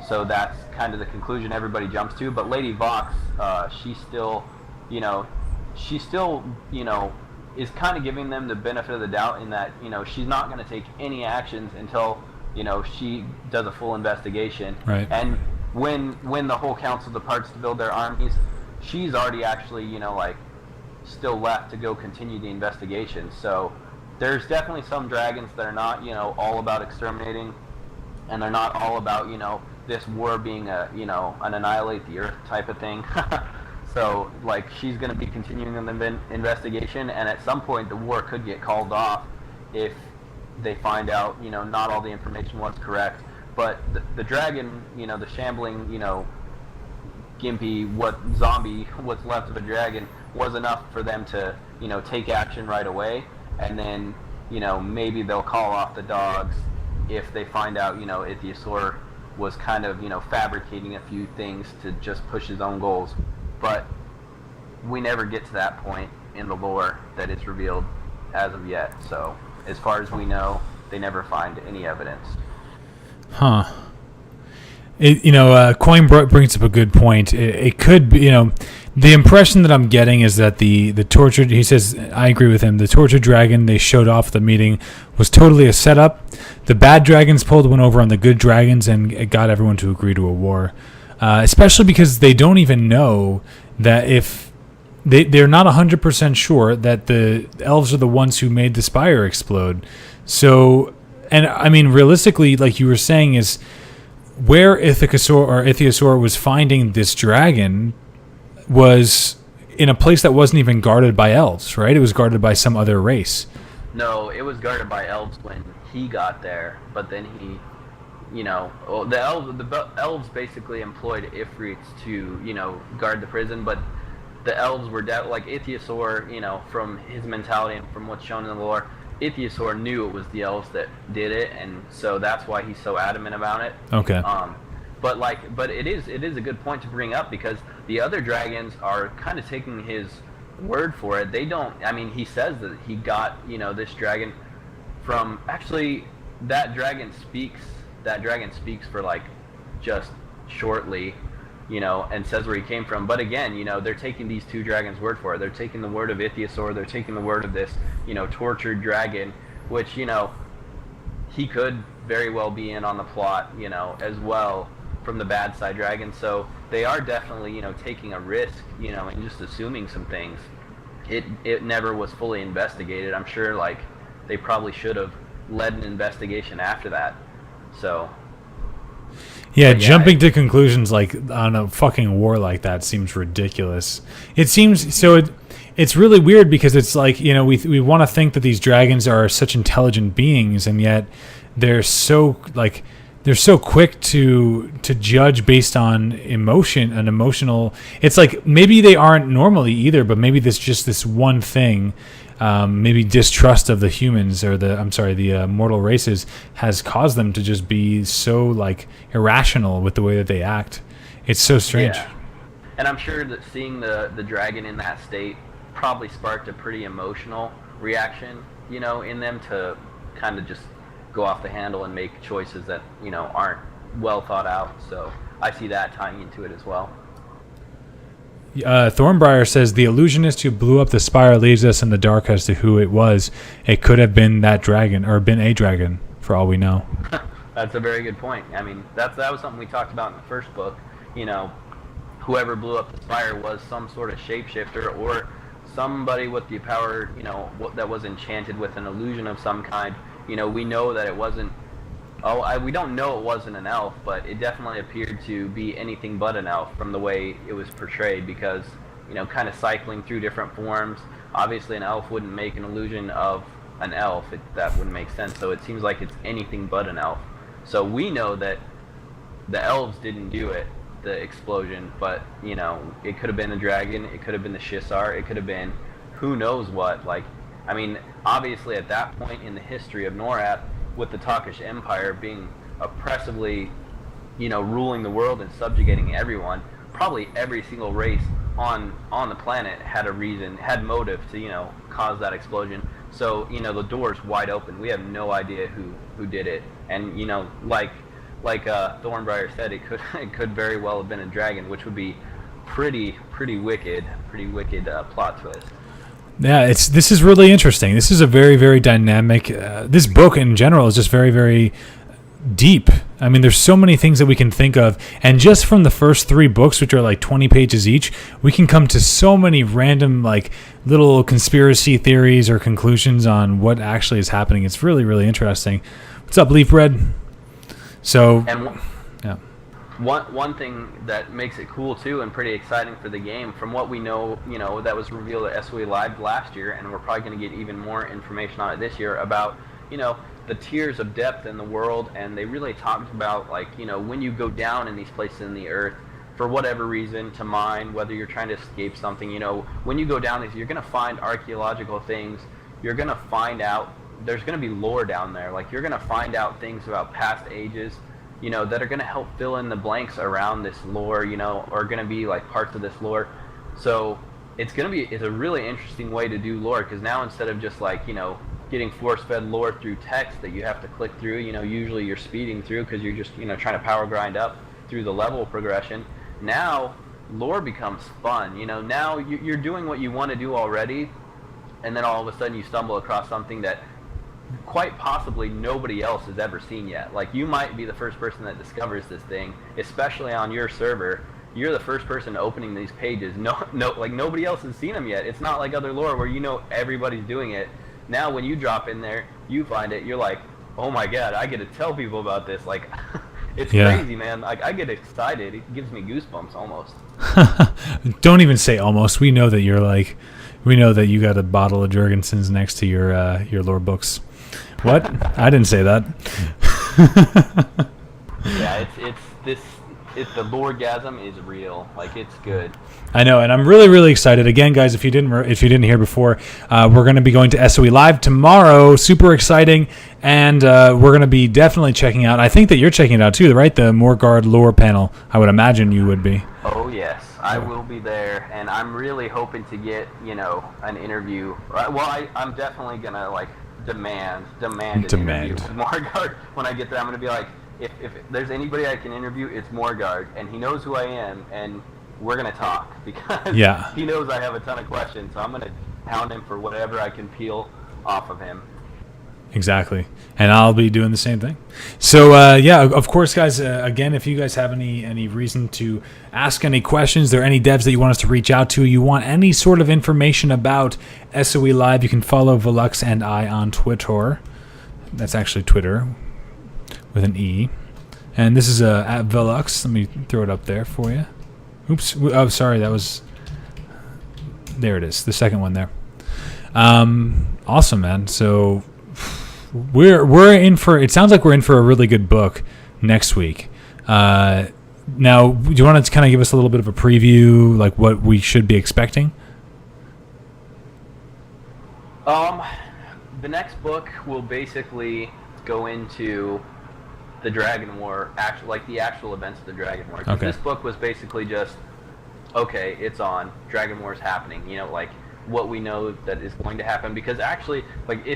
So that's kind of the conclusion everybody jumps to. But Lady Vox, she's still, is kind of giving them the benefit of the doubt in that, she's not going to take any actions until, she does a full investigation. Right. And when the whole council departs to build their armies, she's already actually, still left to go continue the investigation. So there's definitely some dragons that are not, all about exterminating, and they're not all about, this war being a, an annihilate the earth type of thing. So, like, she's going to be continuing the investigation, and at some point the war could get called off if they find out, not all the information was correct. But the dragon, the shambling, gimpy, what's left of a dragon, was enough for them to, take action right away. And then, maybe they'll call off the dogs if they find out, Ichthyosaur was kind of, fabricating a few things to just push his own goals. But we never get to that point in the lore that is revealed as of yet. So, as far as we know, they never find any evidence. Huh. Coin brings up a good point. It could be, the impression that I'm getting is that the tortured, he says, I agree with him, the tortured dragon they showed off at the meeting was totally a setup. The bad dragons pulled one over on the good dragons, and it got everyone to agree to a war. Especially because they don't even know that if they're not 100% sure that the elves are the ones who made the spire explode. So, and I mean, realistically, like you were saying, is where Ichthyosaur was finding this dragon was in a place that wasn't even guarded by elves, right? It was guarded by some other race. No, it was guarded by elves when he got there, but then he, the elves basically employed Ifrits to, guard the prison, but the elves were like Ichthyosaur, from his mentality and from what's shown in the lore, Ichthyosaur knew it was the elves that did it, and so that's why he's so adamant about it. Okay. But it is a good point to bring up, because the other dragons are kind of taking his word for it. They don't. I mean, he says that he got this dragon from, actually, that dragon speaks for like just shortly, and says where he came from. But again, they're taking these two dragons' word for it. They're taking the word of Ichthyosaur. They're taking the word of this, tortured dragon, which, he could very well be in on the plot, as well, from the bad side dragon. So they are definitely, taking a risk, and just assuming some things. It never was fully investigated. I'm sure, like, they probably should have led an investigation after that. So yeah, jumping to conclusions like on a fucking war like that seems ridiculous. It seems so. It's really weird, because it's like, we want to think that these dragons are such intelligent beings, and yet they're so quick to judge based on emotion and emotional. It's like maybe they aren't normally either, but maybe this one thing. Maybe distrust of the humans, or the mortal races, has caused them to just be so like irrational with the way that they act. It's so strange. Yeah. And I'm sure that seeing the dragon in that state probably sparked a pretty emotional reaction, in them, to kind of just go off the handle and make choices that, aren't well thought out. So I see that tying into it as well. Thornbriar says the illusionist who blew up the spire leaves us in the dark as to who it was. It could have been that dragon, or been a dragon, for all we know. That's a very good point. I mean, that was something we talked about in the first book. Whoever blew up the spire was some sort of shapeshifter, or somebody with the power, that was enchanted with an illusion of some kind. We know that it wasn't. We don't know it wasn't an elf, but it definitely appeared to be anything but an elf from the way it was portrayed, because, kind of cycling through different forms. Obviously, an elf wouldn't make an illusion of an elf. That wouldn't make sense. So it seems like it's anything but an elf. So we know that the elves didn't do it, the explosion, but, it could have been a dragon. It could have been the Shisar. It could have been who knows what. Like, I mean, obviously at that point in the history of Norath, with the Takish Empire being oppressively, ruling the world and subjugating everyone, probably every single race on the planet had a reason, had motive to, cause that explosion. So, the door's wide open. We have no idea who did it. And, like Thornbriar said, it could very well have been a dragon, which would be pretty wicked plot twist. Yeah, this is really interesting. This is a very, very dynamic. This book in general is just very, very deep. I mean, there's so many things that we can think of, and just from the first 3 books, which are like 20 pages each, we can come to so many random, like, little conspiracy theories or conclusions on what actually is happening. It's really, really interesting. What's up, Leaf Red? So, And yeah. One thing that makes it cool too and pretty exciting for the game, from what we know, that was revealed at SOE Live last year, and we're probably going to get even more information on it this year about, the tiers of depth in the world, and they really talked about, like, when you go down in these places in the earth, for whatever reason, to mine, whether you're trying to escape something, when you go down these, you're going to find archaeological things, you're going to find out, there's going to be lore down there, like, you're going to find out things about past ages, that are going to help fill in the blanks around this lore, are going to be like parts of this lore. So it's a really interesting way to do lore, because now instead of just like, getting force-fed lore through text that you have to click through, usually you're speeding through because you're just, trying to power grind up through the level progression. Now lore becomes fun, now you're doing what you want to do already, and then all of a sudden you stumble across something that quite possibly nobody else has ever seen yet. Like, you might be the first person that discovers this thing, especially on your server. You're the first person opening these pages. Like, nobody else has seen them yet. It's not like other lore where everybody's doing it. Now when you drop in there, you find it, you're like, oh my god, I get to tell people about this. Like, it's crazy, man. Like, I get excited. It gives me goosebumps almost. Don't even say almost. We know that we know that you got a bottle of Jurgensen's next to your lore books. What? I didn't say that. Yeah, the LoreGasm is real. Like, it's good. I know, and I'm really, really excited. Again, guys, if you didn't hear before, we're going to be going to SOE Live tomorrow. Super exciting, and we're going to be definitely checking out. I think that you're checking it out too, right? The Morgard lore panel. I would imagine you would be. Oh yes, I will be there, and I'm really hoping to get an interview. Well, I'm definitely gonna like demand an interview with Morgard when I get there. I'm gonna be like, if there's anybody I can interview, it's Morgard, and he knows who I am, and we're gonna talk, because he knows I have a ton of questions. So I'm gonna hound him for whatever I can peel off of him. Exactly, and I'll be doing the same thing. So of course, guys, again, if you guys have any reason to ask any questions, there are any devs that you want us to reach out to, you want any sort of information about SOE Live, you can follow Veluux and I on Twitter. That's actually Twitter with an E, and this is at Veluux. Let me throw it up there for you. Oops, oh sorry, that was, there it is, the second one there. Awesome, man. So we're in for, it sounds like we're in for a really good book next week. Now, do you want to kind of give us a little bit of a preview, like what we should be expecting? The next book will basically go into the Dragon War, the actual events of the Dragon War. Okay. This book was basically just, okay, it's on, Dragon War is happening, like what we know that is going to happen. Because actually, like,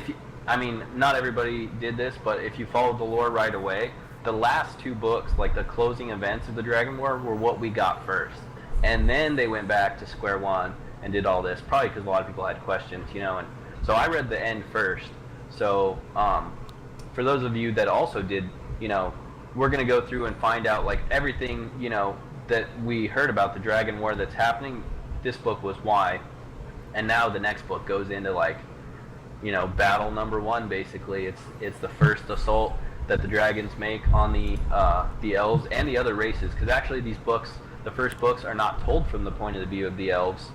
not everybody did this, but if you followed the lore right away, the last two books, like the closing events of the Dragon War, were what we got first. And then they went back to square one and did all this, probably because a lot of people had questions, and so I read the end first. So for those of you that also did, we're going to go through and find out, like, everything, that we heard about the Dragon War that's happening. This book was why. And now the next book goes into, like, battle number one, basically. It's the first assault that the dragons make on the elves and the other races, because actually these books, the first books, are not told from the point of view of the elves.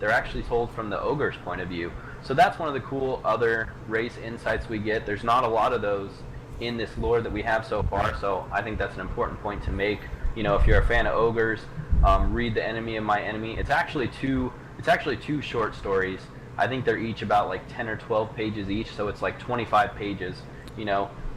They're actually told from the ogres' point of view. So that's one of the cool other race insights we get. There's not a lot of those in this lore that we have so far, so I think that's an important point to make. If you're a fan of ogres, read The Enemy of My Enemy. It's actually two short stories. I think they're each about like 10 or 12 pages each, so it's like 25 pages.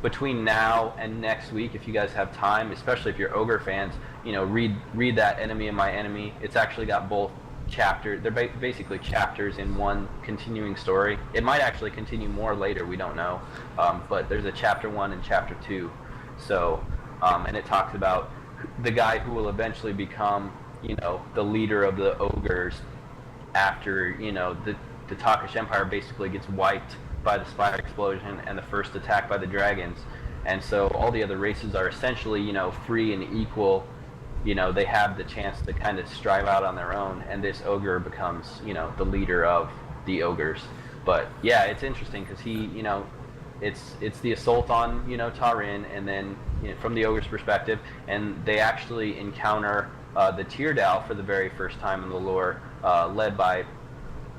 Between now and next week, if you guys have time, especially if you're ogre fans, read that Enemy of My Enemy. It's actually got both chapters. They're basically chapters in one continuing story. It might actually continue more later, we don't know, but there's a chapter 1 and chapter 2. So and it talks about the guy who will eventually become the leader of the ogres after the Takish Empire basically gets wiped by the Spire explosion and the first attack by the dragons. And so all the other races are essentially free and equal. They have the chance to kind of strive out on their own, and this ogre becomes the leader of the ogres. But yeah, it's interesting because he it's the assault on Tarin, and then from the ogre's perspective, and they actually encounter the Teardal for the very first time in the lore, led by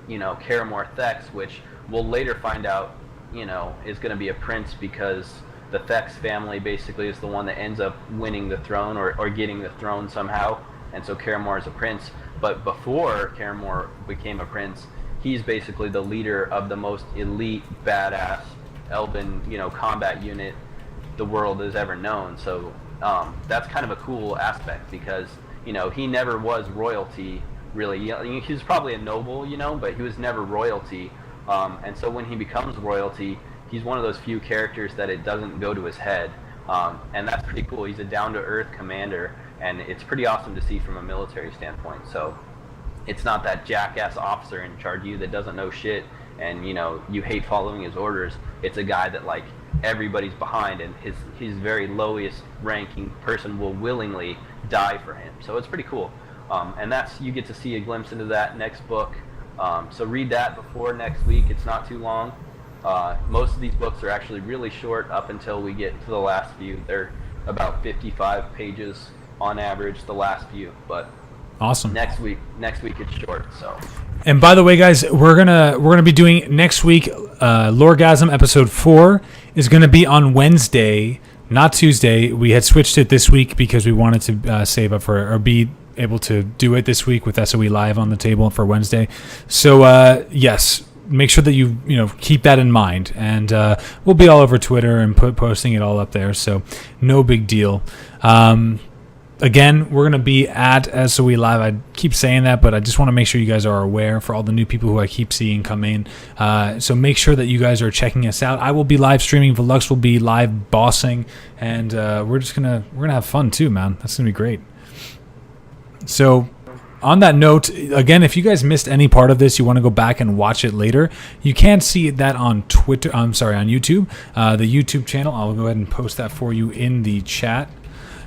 Karamor Thex, which we'll later find out is going to be a prince, because the Thex family basically is the one that ends up winning the throne or getting the throne somehow, and so Karamor is a prince. But before Karamor became a prince, he's basically the leader of the most elite, badass elven, combat unit the world has ever known. So that's kind of a cool aspect, because he never was royalty really. He was probably a noble, but he was never royalty. And so when he becomes royalty, he's one of those few characters that it doesn't go to his head, and that's pretty cool. He's a down-to-earth commander, and it's pretty awesome to see from a military standpoint. So it's not that jackass officer in charge of you that doesn't know shit, and you hate following his orders. It's a guy that like everybody's behind, and his very lowest ranking person will willingly die for him. So it's pretty cool, and you get to see a glimpse into that next book. So read that before next week. It's not too long. Most of these books are actually really short up until we get to the last few. They're about 55 pages on average, the last few. But awesome. Next week it's short. So. And by the way, guys, we're gonna be doing next week. LoreGasm episode 4 is gonna be on Wednesday, not Tuesday. We had switched it this week because we wanted to save up for or be able to do it this week with SOE Live on the table for Wednesday. So yes, make sure that you keep that in mind, and we'll be all over Twitter and posting it all up there. So no big deal. Again, we're going to be at SOE Live. I keep saying that, but I just want to make sure you guys are aware for all the new people who I keep seeing come in. So make sure that you guys are checking us out. I will be live streaming. Veluux will be live bossing, and we're gonna have fun too, man. That's gonna be great. So on that note, again, if you guys missed any part of this, you want to go back and watch it later, you can see that on Twitter. I'm sorry, on YouTube, the YouTube channel. I'll go ahead and post that for you in the chat.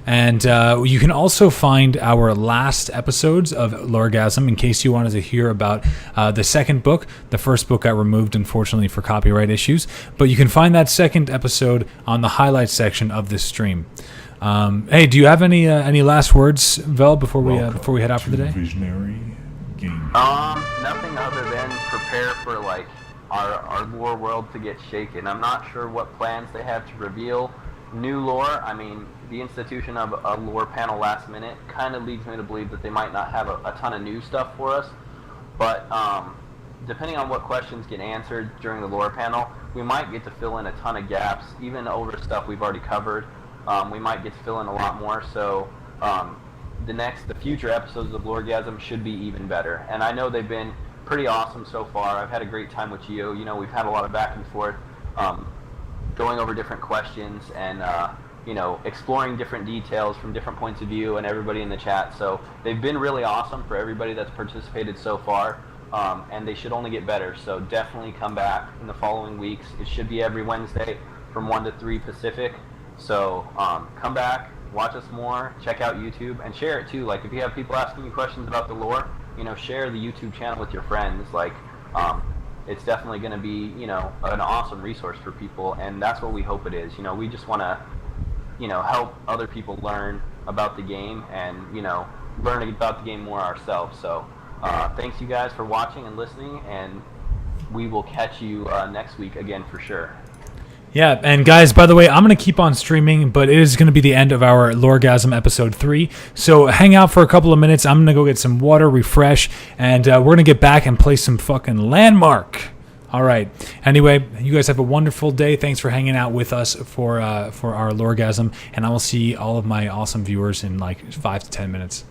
And you can also find our last episodes of LoreGasm in case you wanted to hear about the second book. The first book got removed, unfortunately, for copyright issues. But you can find that second episode on the highlights section of this stream. Hey, do you have any last words, Vel, before we head out for the day? Visionary game. Nothing other than prepare for like our lore world to get shaken. I'm not sure what plans they have to reveal new lore. I mean, the institution of a lore panel last minute kind of leads me to believe that they might not have a ton of new stuff for us. But depending on what questions get answered during the lore panel, we might get to fill in a ton of gaps, even over stuff we've already covered. We might get to fill in a lot more. So the future episodes of LoreGasm should be even better. And I know they've been pretty awesome so far. I've had a great time with Gio. We've had a lot of back and forth, going over different questions and exploring different details from different points of view, and everybody in the chat. So they've been really awesome for everybody that's participated so far, and they should only get better. So definitely come back in the following weeks. It should be every Wednesday from 1 to 3 Pacific. So come back, watch us more, check out YouTube, and share it too. Like, if you have people asking you questions about the lore, share the YouTube channel with your friends. Like, it's definitely going to be, an awesome resource for people, and that's what we hope it is. We just want to, help other people learn about the game and, learn about the game more ourselves. So thanks you guys for watching and listening, and we will catch you next week again for sure. Yeah, and guys, by the way, I'm going to keep on streaming, but it is going to be the end of our LoreGasm episode 3. So hang out for a couple of minutes. I'm going to go get some water, refresh, and we're going to get back and play some fucking Landmark. All right. Anyway, you guys have a wonderful day. Thanks for hanging out with us for our LoreGasm, and I will see all of my awesome viewers in like 5 to 10 minutes.